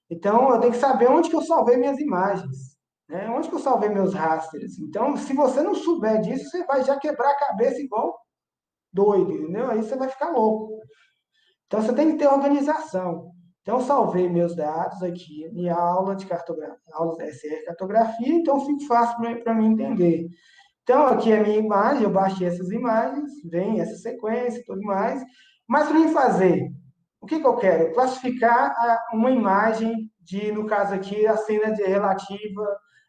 Então, eu tenho que saber onde que eu salvei minhas imagens, né? Onde que eu salvei meus rasters. Então, se você não souber disso, você vai já quebrar a cabeça igual doido, entendeu? Aí você vai ficar louco. Então, você tem que ter organização. Então, eu salvei meus dados aqui em aula de cartografia, aulas da SR Cartografia, então fica fácil para mim entender. Então, aqui é a minha imagem, eu baixei essas imagens, vem essa sequência e tudo mais. Mas para mim fazer, o que eu quero? Classificar uma imagem no caso aqui, a cena relativa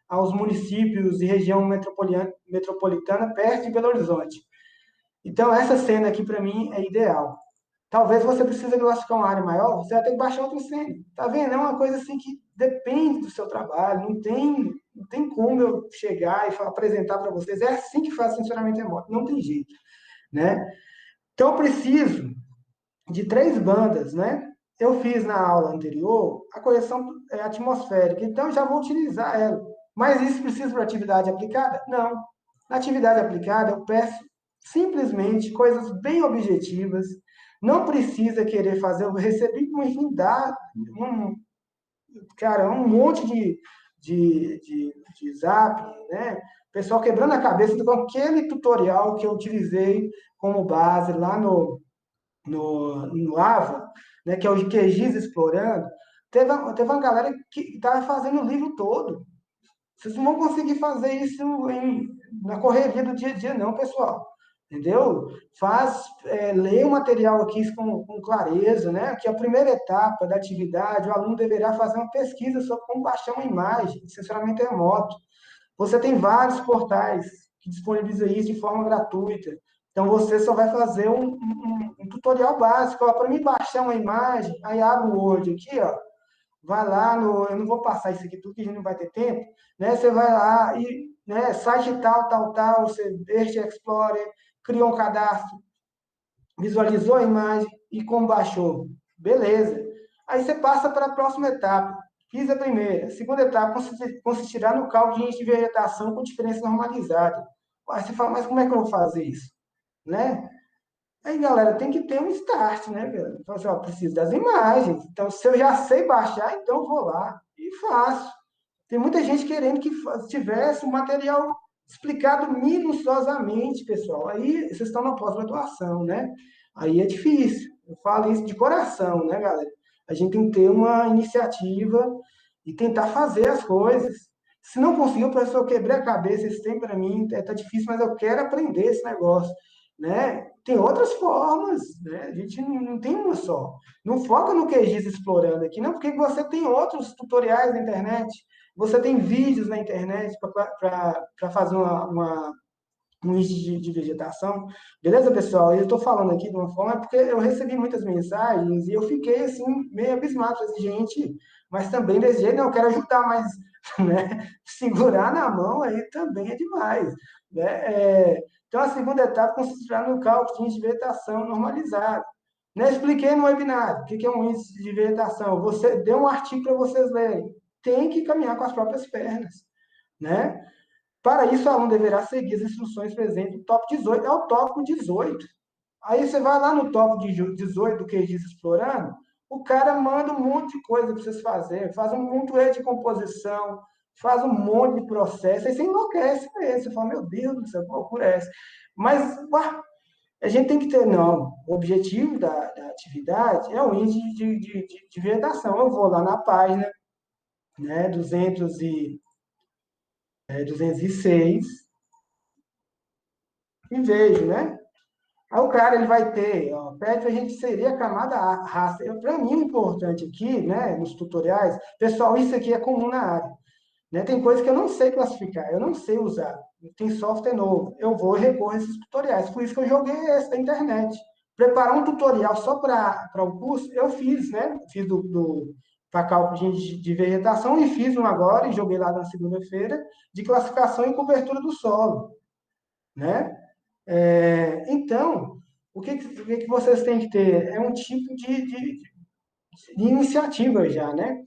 aos municípios e região metropolitana perto de Belo Horizonte. Então, essa cena aqui, para mim, é ideal. Talvez você precise classificar uma área maior, você vai ter que baixar outra cena. Tá vendo? É uma coisa assim que depende do seu trabalho, não tem como eu chegar e apresentar para vocês, é assim que faz funcionamento remoto, não tem jeito, né? Então, eu preciso de 3 bandas, né? Eu fiz na aula anterior a correção atmosférica, então eu já vou utilizar ela. Mas isso precisa para atividade aplicada? Não. Na atividade aplicada, eu peço simplesmente coisas bem objetivas, não precisa querer fazer. Eu recebi uma infinidade, cara, um monte de zap, né? Pessoal quebrando a cabeça com aquele tutorial que eu utilizei como base lá no AVA, né, que é o QGIS Explorando. Teve uma galera que estava fazendo o livro todo. Vocês não vão conseguir fazer isso na correria do dia a dia, não, pessoal. Entendeu? Lê o material aqui com clareza, né? Que a primeira etapa da atividade, o aluno deverá fazer uma pesquisa sobre como baixar uma imagem de sensoramento remoto. Você tem vários portais que disponibilizam isso de forma gratuita. Então, você só vai fazer um tutorial básico. Para mim baixar uma imagem, aí abre o Word aqui, ó, vai lá eu não vou passar isso aqui tudo, que a gente não vai ter tempo, né? Você vai lá e, né, site tal, tal, tal, você deixa Explorer, criou um cadastro, visualizou a imagem e como baixou. Beleza. Aí você passa para a próxima etapa. Fiz a primeira. A segunda etapa consistirá no cálculo de vegetação com diferença normalizada. Aí você fala, mas como é que eu vou fazer isso? Né? Aí, galera, tem que ter um start, né, galera? Então, assim, ó, preciso das imagens. Então, se eu já sei baixar, então eu vou lá e faço. Tem muita gente querendo que tivesse o material explicado minuciosamente, pessoal. Aí, vocês estão na pós-graduação, né? Aí é difícil. Eu falo isso de coração, né, galera? A gente tem que ter uma iniciativa e tentar fazer as coisas. Se não conseguir, o professor quebrei a cabeça, esse tempo para mim tá difícil, mas eu quero aprender esse negócio, né? Tem outras formas, né? A gente não tem uma só. Não foca no QGIS explorando aqui, não, porque você tem outros tutoriais na internet, você tem vídeos na internet para fazer um índice de vegetação. Beleza, pessoal? Eu estou falando aqui de uma forma porque eu recebi muitas mensagens e eu fiquei assim, meio abismado. Falei, gente, Mas também desse jeito, não, eu quero ajudar, mas né, segurar na mão aí também é demais. Né? Então, a segunda etapa consistirá no cálculo de índice de vegetação normalizado. Né? Expliquei no webinar o que é um índice de vegetação. Você deu um artigo para vocês lerem. Tem que caminhar com as próprias pernas. Né? Para isso, o aluno deverá seguir as instruções presentes no tópico 18. É o tópico 18. Aí você vai lá no tópico 18 do QGIS Explorando, o cara manda um monte de coisa para vocês fazerem, faz um monte de composição, faz um monte de processo, aí você enlouquece mesmo, você fala, meu Deus do céu, que loucura é essa? Mas, ué, a gente tem que ter, não, o objetivo da atividade é o índice de vegetação. Eu vou lá na página, né, 206, e vejo, né? Aí o cara ele vai ter, ó, pede para a gente inserir a camada raça. Para mim, o importante aqui, né, nos tutoriais, pessoal, isso aqui é comum na área. Né? Tem coisa que eu não sei classificar, eu não sei usar. Tem software novo, eu vou recorrer a esses tutoriais. Por isso que eu joguei esse da internet. Preparar um tutorial só para o curso, eu fiz, né? Fiz para cálculo de vegetação e fiz um agora, e joguei lá na segunda-feira, de classificação e cobertura do solo. Né? Então, o que vocês têm que ter? É um tipo de iniciativa já, né?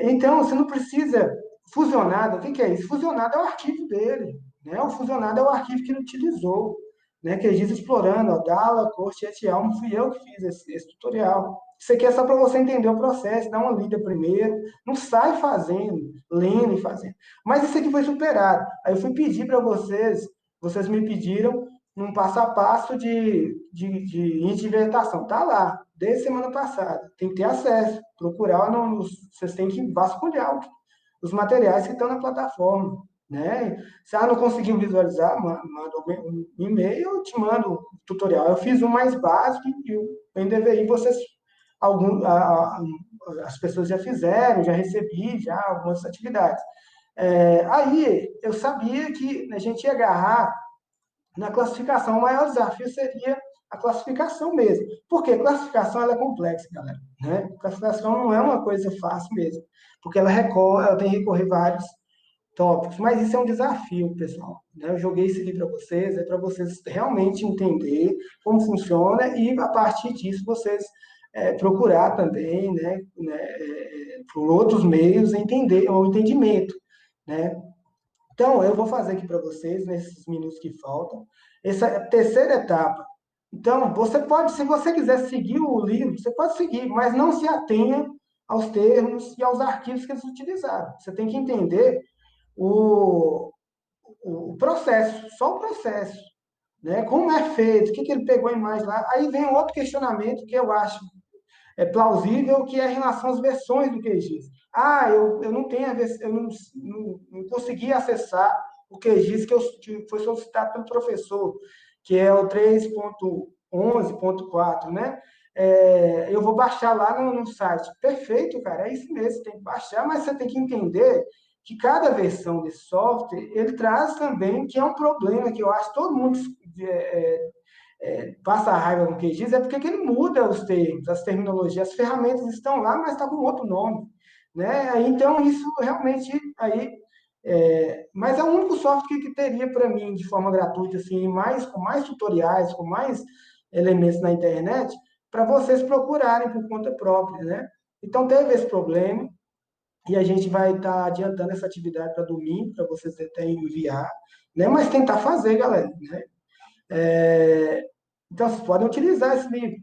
Então, você não precisa fusionado. O que é isso? Fusionado é o arquivo dele, né? O fusionado é o arquivo que ele utilizou, né? Que ele diz explorando, ó, Dalla, Corte et al. Não fui eu que fiz esse tutorial. Isso aqui é só para você entender o processo, dar uma lida primeiro, não sai fazendo, lendo e fazendo. Mas isso aqui foi superado. Aí eu fui pedir para vocês me pediram um passo a passo de índice de vegetação. Tá lá, desde semana passada. Tem que ter acesso, procurar, vocês têm que vasculhar os materiais que estão na plataforma. Né? Se não conseguiu visualizar, manda um e-mail, eu te mando o tutorial. Eu fiz um mais básico e o NDVI vocês, as pessoas já fizeram, já recebi já algumas atividades. Aí eu sabia que a gente ia agarrar na classificação. O maior desafio seria a classificação mesmo. Porque classificação ela é complexa, galera. Né? Classificação não é uma coisa fácil mesmo, porque ela tem que recorrer vários tópicos, mas isso é um desafio, pessoal. Né? Eu joguei isso aqui para vocês, é para vocês realmente entender como funciona e, a partir disso, vocês procurar também, por outros meios, entender o entendimento. Né? Então, eu vou fazer aqui para vocês, nesses minutos que faltam, essa terceira etapa. Então, você pode, se você quiser seguir o livro, você pode seguir, mas não se atenha aos termos e aos arquivos que eles utilizaram. Você tem que entender o, o processo, só o processo. Né? Como é feito, o que ele pegou a imagem lá. Aí vem outro questionamento que eu acho plausível, que é em relação às versões do QGIS. Eu não tenho não consegui acessar o QGIS que foi solicitado pelo professor, que é o 3.11.4, né? Eu vou baixar lá no site. Perfeito, cara, é isso mesmo, você tem que baixar, mas você tem que entender que cada versão desse software, ele traz também, que é um problema que eu acho que todo mundo passa a raiva com o QGIS, é porque ele muda os termos, as terminologias, as ferramentas estão lá, mas está com outro nome. Né? Então, isso realmente aí. Mas é o único software que teria para mim de forma gratuita, assim, com mais tutoriais, com mais elementos na internet, para vocês procurarem por conta própria. Né? Então, teve esse problema, e a gente vai estar adiantando essa atividade para domingo, para vocês até enviar, né? Mas tentar fazer, galera. Né? Então, vocês podem utilizar esse livro.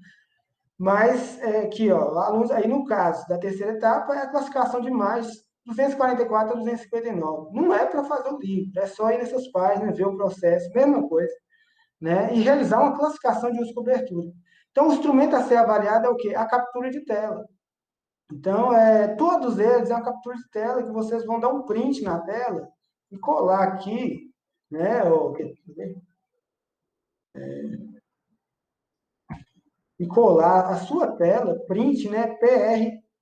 Mas, aqui, ó, alunos, aí no caso da terceira etapa, é a classificação de imagens 244 a 259. Não é para fazer o livro, é só ir nessas páginas, ver o processo, mesma coisa, né? E realizar uma classificação de uso e cobertura. Então, o instrumento a ser avaliado é o quê? A captura de tela. Então, todos eles é uma captura de tela que vocês vão dar um print na tela e colar aqui, né? E colar a sua tela, print, né?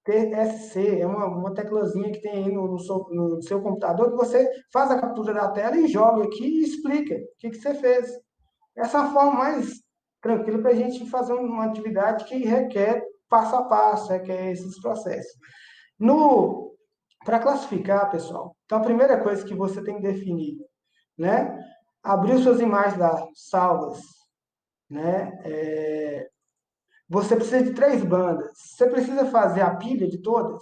PRTSC, é uma teclazinha que tem aí no seu computador, que você faz a captura da tela e joga aqui e explica o que você fez. Essa é a forma mais tranquila para a gente fazer uma atividade que requer passo a passo, requer esses processos. No, para classificar, pessoal, então a primeira coisa que você tem que definir, né? Abriu suas imagens lá, salvas, né? Você precisa de três bandas. Você precisa fazer a pilha de todas?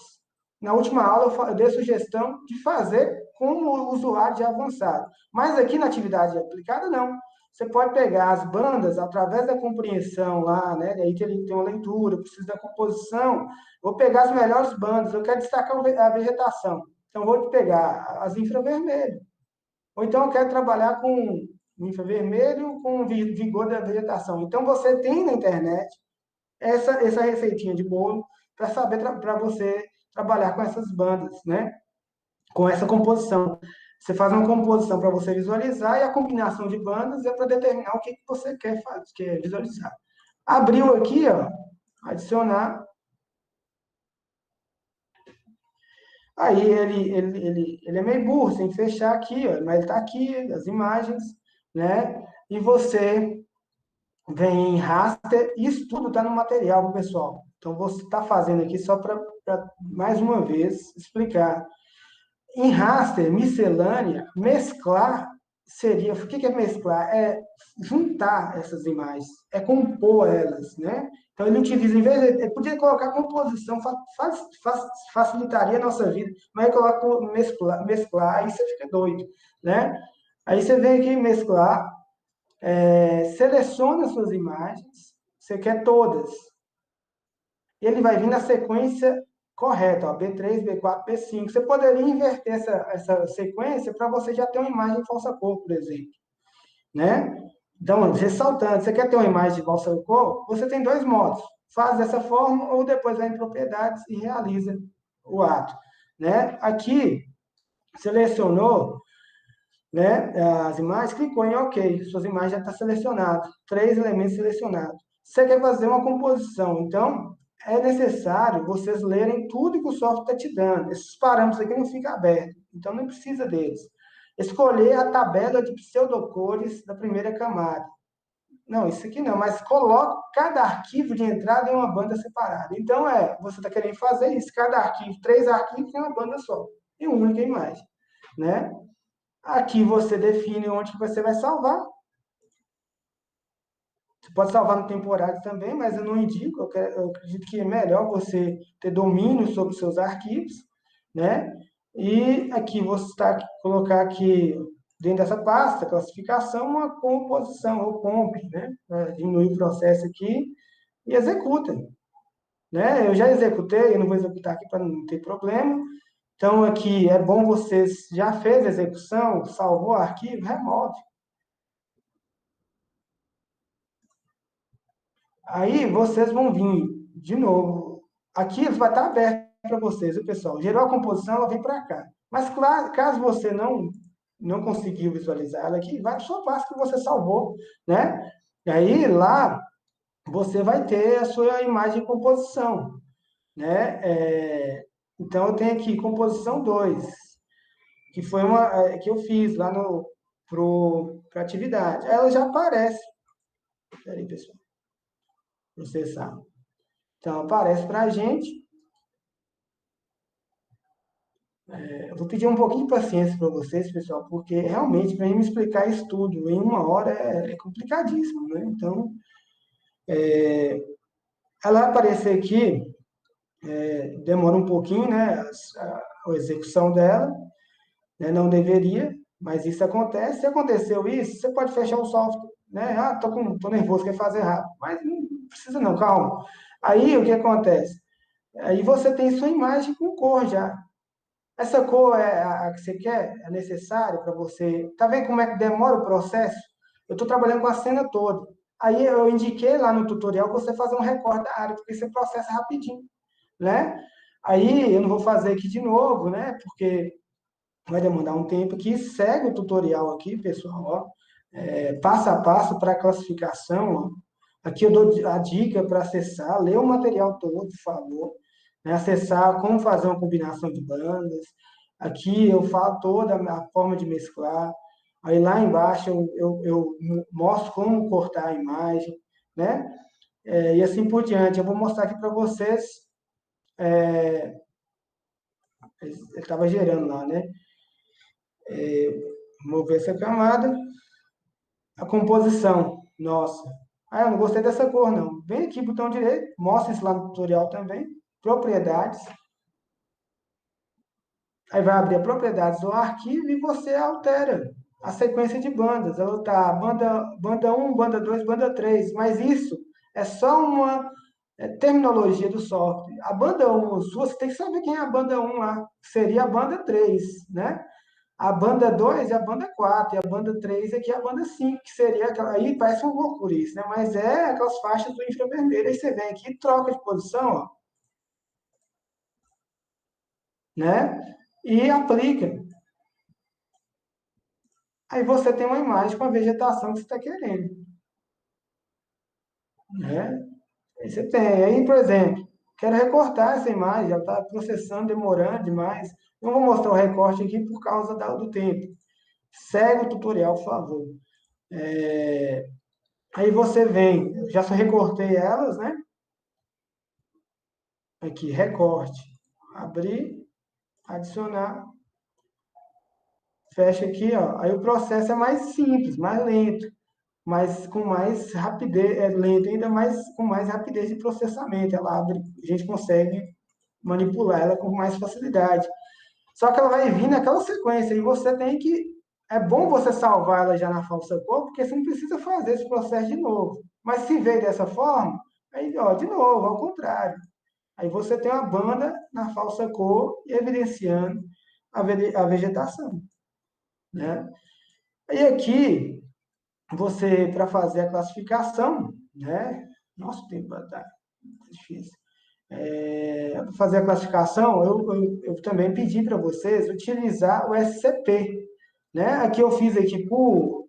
Na última aula eu dei sugestão de fazer com o usuário de avançado. Mas aqui na atividade aplicada, não. Você pode pegar as bandas através da compreensão lá, né? Aí tem uma leitura, precisa da composição. Vou pegar as melhores bandas, eu quero destacar a vegetação. Então, vou pegar as infravermelho. Ou então, eu quero trabalhar com infravermelho com vigor da vegetação. Então, você tem na internet essa receitinha de bolo para saber para você trabalhar com essas bandas, né? Com essa composição. Você faz uma composição para você visualizar e a combinação de bandas é para determinar o que, que você quer fazer, quer visualizar. Abriu aqui, ó, adicionar. Aí ele é meio burro, sem fechar aqui, ó, mas ele está aqui, as imagens, né? E você vem em raster, isso tudo está no material, pessoal. Então, você está fazendo aqui só para, mais uma vez, explicar. Em raster, miscelânea, mesclar seria. O que é mesclar? É juntar essas imagens, é compor elas, né? Então, ele utiliza, em vez de. Ele podia colocar composição, facilitaria a nossa vida, mas ele coloca mesclar, aí você fica doido, né? Aí você vem aqui mesclar, seleciona suas imagens, você quer todas. Ele vai vir na sequência correta, ó, B3, B4, B5. Você poderia inverter essa sequência para você já ter uma imagem falsa cor, por exemplo, né? Então, ressaltando, você quer ter uma imagem de falsa cor? Você tem dois modos. Faz dessa forma ou depois vai em propriedades e realiza o ato, né? Aqui, selecionou, né, as imagens, clicou em OK, suas imagens já estão selecionadas, três elementos selecionados. Você quer fazer uma composição, então é necessário vocês lerem tudo que o software está te dando. Esses parâmetros aqui não ficam abertos, então não precisa deles. Escolher a tabela de pseudocores da primeira camada. Não, isso aqui não, mas coloque cada arquivo de entrada em uma banda separada. Então, você está querendo fazer isso, cada arquivo, três arquivos em uma banda só, em uma única imagem, né? Aqui você define onde que você vai salvar. Você pode salvar no temporário também, mas eu não indico. Eu acredito que é melhor você ter domínio sobre os seus arquivos, né? E aqui você está colocar aqui dentro dessa pasta classificação uma composição ou comp, né? Diminuir o processo aqui e executa, né? Eu já executei, eu não vou executar aqui para não ter problema. Então aqui é bom vocês já fez a execução, salvou o arquivo, remove. Aí vocês vão vir de novo. Aqui vai estar aberto para vocês, viu, pessoal? Gerou a composição, ela vem para cá. Mas claro, caso você não conseguiu visualizar ela aqui, vai no seu passo que você salvou, né? E aí lá você vai ter a sua imagem de composição, né? Então eu tenho aqui composição 2, que foi uma que eu fiz lá no para atividade. Aí ela já aparece. Peraí, pessoal, processar. Então, aparece para a gente. Eu vou pedir um pouquinho de paciência para vocês, pessoal, porque realmente, para mim me explicar isso tudo em uma hora é complicadíssimo, né? Então, ela vai aparecer aqui, demora um pouquinho, né? A execução dela, né? Não deveria, mas isso acontece. Se aconteceu isso, você pode fechar o software, né? Ah, tô nervoso, quer fazer rápido. Mas não precisa não, calma. Aí, o que acontece? Aí você tem sua imagem com cor já. Essa cor é a que você quer? É necessária para você? Tá vendo como é que demora o processo? Eu estou trabalhando com a cena toda. Aí eu indiquei lá no tutorial que você fazer um recorte da área, porque você processa rapidinho, né? Aí eu não vou fazer aqui de novo, né? Porque vai demandar um tempo aqui. Segue o tutorial aqui, pessoal, ó. Passo a passo para a classificação, ó. Aqui eu dou a dica para acessar, ler o material todo, por favor, né? Acessar como fazer uma combinação de bandas. Aqui eu falo toda a forma de mesclar. Aí lá embaixo eu mostro como cortar a imagem, né? E assim por diante. Eu vou mostrar aqui para vocês Ele estava gerando lá, né? Mover essa camada, a composição, nossa. Ah, eu não gostei dessa cor, não. Vem aqui, botão direito, mostra isso lá no tutorial também. Propriedades. Aí vai abrir a propriedades do arquivo e você altera a sequência de bandas. Ela está banda um, banda 2, banda 3. Mas isso é só uma terminologia do software. A banda um sua, você tem que saber quem é a banda um lá, que seria a banda 3, né? A banda 2 é a banda 4 e a banda 3 aqui é a banda 5, que seria aquela. Aí parece um loucura isso, né? Mas é aquelas faixas do infravermelho. Aí você vem aqui, troca de posição, ó, né? E aplica. Aí você tem uma imagem com a vegetação que você está querendo, né? Aí você tem. Aí, por exemplo, quero recortar essa imagem, ela está processando, demorando demais. Não vou mostrar o recorte aqui por causa do tempo. Segue o tutorial, por favor. Aí você vem, já só recortei elas, né? Aqui, recorte. Abrir, adicionar, fecha aqui, ó. Aí o processo é mais simples, mais lento, mas com mais rapidez, é lento ainda mais com mais rapidez de processamento. Ela abre, a gente consegue manipular ela com mais facilidade. Só que ela vai vir naquela sequência e você tem que. É bom você salvar ela já na falsa cor, porque você não precisa fazer esse processo de novo. Mas se veio dessa forma, aí, ó, de novo, ao contrário. Aí você tem uma banda na falsa cor, evidenciando a vegetação, né? E aqui, você, para fazer a classificação, né? Nossa, o tempo tá difícil. Para fazer a classificação, eu também pedi para vocês utilizar o SCP, né? Aqui eu fiz aqui por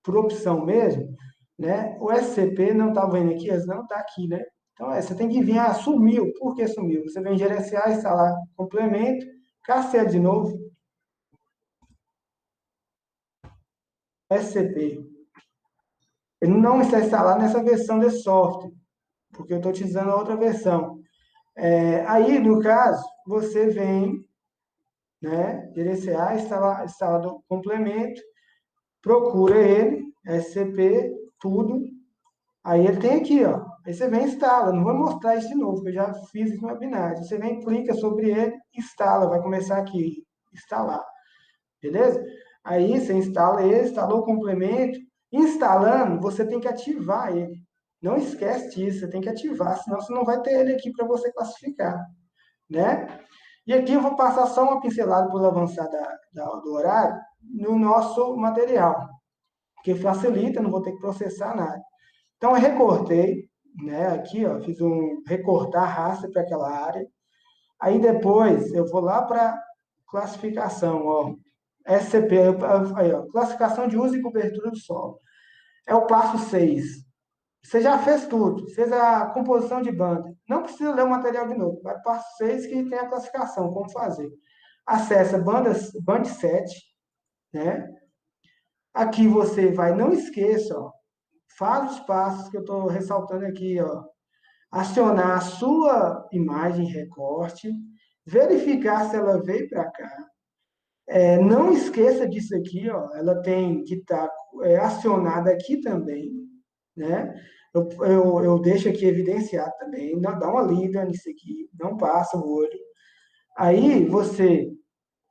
opção mesmo, né? O SCP não está vendo aqui, não está aqui, né? Então, você tem que vir, sumiu. Por que sumiu? Você vem gerenciar, instalar complemento, cancela de novo, SCP. Ele não está instalado nessa versão de software, porque eu estou utilizando a outra versão. Aí, no caso, você vem, né, gerenciar, instalar do complemento, procura ele, SCP, tudo. Aí ele tem aqui, ó. Aí você vem e instala. Não vou mostrar isso de novo, porque eu já fiz isso no webinar. Você vem, clica sobre ele, instala. Vai começar aqui, instalar. Beleza? Aí você instala ele, instalou o complemento. Instalando, você tem que ativar ele. Não esquece disso, você tem que ativar, senão você não vai ter ele aqui para você classificar, né? E aqui eu vou passar só uma pincelada por avançar do horário no nosso material, que facilita, não vou ter que processar nada. Então, eu recortei, né? Aqui, ó, fiz um recortar raster para aquela área. Aí depois eu vou lá para classificação, ó. SCP, aí, ó, classificação de uso e cobertura do solo. É o passo 6. Você já fez tudo, fez a composição de banda. Não precisa ler o material de novo. Vai para o passo 6 que tem a classificação, como fazer. Acessa band 7, né? Aqui você vai, não esqueça, ó, faz os passos que eu estou ressaltando aqui, ó. Acionar a sua imagem recorte, verificar se ela veio para cá. Não esqueça disso aqui, ó, ela tem que estar acionada aqui também, né? Eu deixo aqui evidenciado também, dá uma lida nisso aqui, não passa o olho. Aí você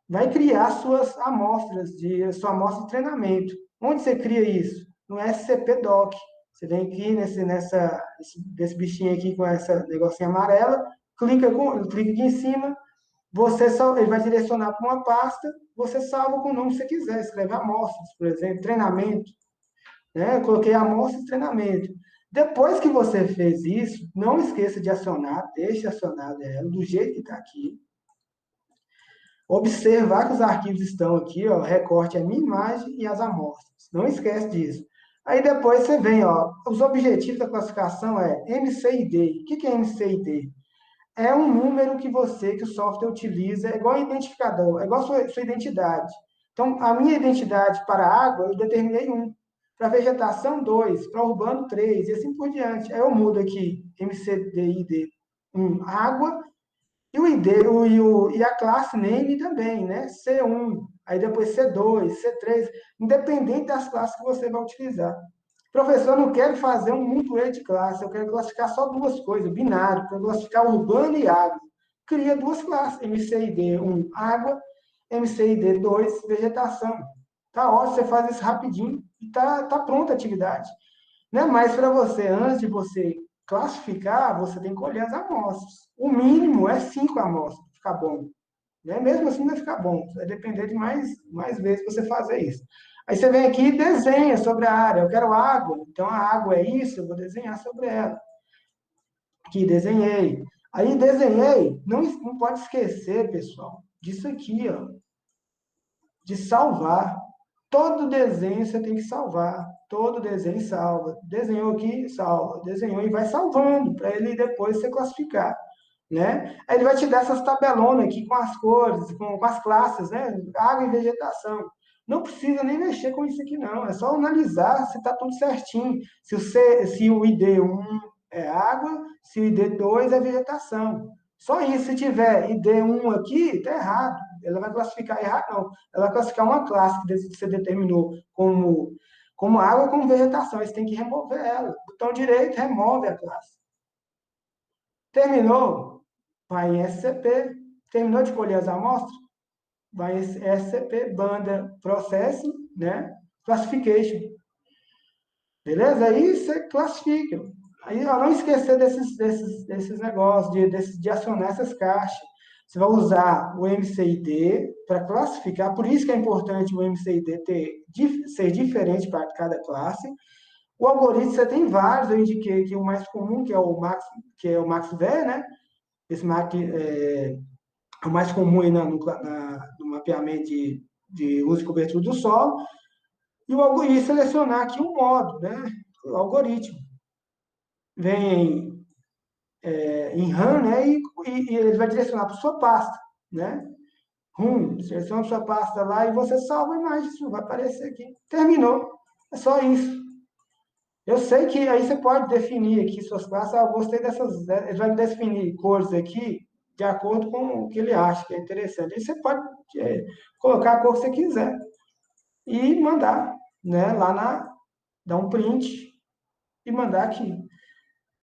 vai criar suas amostras, sua amostra de treinamento. Onde você cria isso? No SCP-Doc. Você vem aqui nesse bichinho aqui com essa negocinho amarela, clica aqui em cima, ele vai direcionar para uma pasta, você salva com o nome que você quiser, escreve amostras, por exemplo, treinamento, né? Eu coloquei amostras de treinamento. Depois que você fez isso, não esqueça de acionar, deixe acionada ela do jeito que está aqui. Observar que os arquivos estão aqui, ó, recorte a minha imagem e as amostras. Não esquece disso. Aí depois você vem, ó, os objetivos da classificação é MCID. O que é MCID? É um número que o software utiliza, é igual identificador, é igual sua identidade. Então, a minha identidade para a água, eu determinei 1. Para vegetação, 2. Para urbano, 3. E assim por diante. Aí eu mudo aqui, MCDID 1, água, E o ID, e a classe name também, né? C1, aí depois C2, C3, independente das classes que você vai utilizar. Professor, eu não quero fazer um montoeiro de classe, eu quero classificar só duas coisas, binário, quero classificar urbano e água. Cria duas classes, MCID1, água, MCID2, vegetação. Tá ótimo, você faz isso rapidinho e tá pronta a atividade. Né? Mas para você, antes de você classificar, você tem que colher as amostras. O mínimo é 5 amostras para ficar bom. Né? Mesmo assim, vai ficar bom. Vai depender de mais vezes você fazer isso. Aí você vem aqui e desenha sobre a área. Eu quero água, então a água é isso, eu vou desenhar sobre ela. Aqui, desenhei. Aí desenhei, não pode esquecer, pessoal, disso aqui, ó, de salvar. Todo desenho você tem que salvar. Todo desenho salva. Desenhou aqui, salva. Desenhou e vai salvando para ele depois você classificar. Né? Aí ele vai te dar essas tabelonas aqui com as cores, com as classes, né? Água e vegetação. Não precisa nem mexer com isso aqui, não. É só analisar se está tudo certinho. Se o ID1 é água, se o ID2 é vegetação. Só isso. Se tiver ID1 aqui, está errado. Ela vai classificar errado, não. Ela vai classificar uma classe que você determinou como água ou como vegetação. Você tem que remover ela. Botão direito, remove a classe. Terminou? Vai em SCP. Terminou de colher as amostras? Vai em SCP, banda processing, né? Classification. Beleza? Aí você classifica. Aí, ó, não esquecer desses negócios, de acionar essas caixas. Você vai usar o MCID para classificar, por isso que é importante o MCID ser diferente para cada classe. O algoritmo, você tem vários, eu indiquei que o mais comum, que é o MaxVer, né? Esse Mac é o mais comum aí no mapeamento de uso e cobertura do solo. E o algoritmo selecionar aqui um modo, né? O algoritmo vem em RAM, né? E ele vai direcionar para sua pasta, né? Seleciona sua pasta lá e você salva a imagem, isso vai aparecer aqui. Terminou. É só isso. Eu sei que aí você pode definir aqui suas classes. Ah, eu gostei dessas. Ele vai definir cores aqui de acordo com o que ele acha que é interessante. Aí você pode colocar a cor que você quiser e mandar, né? Dar um print e mandar aqui.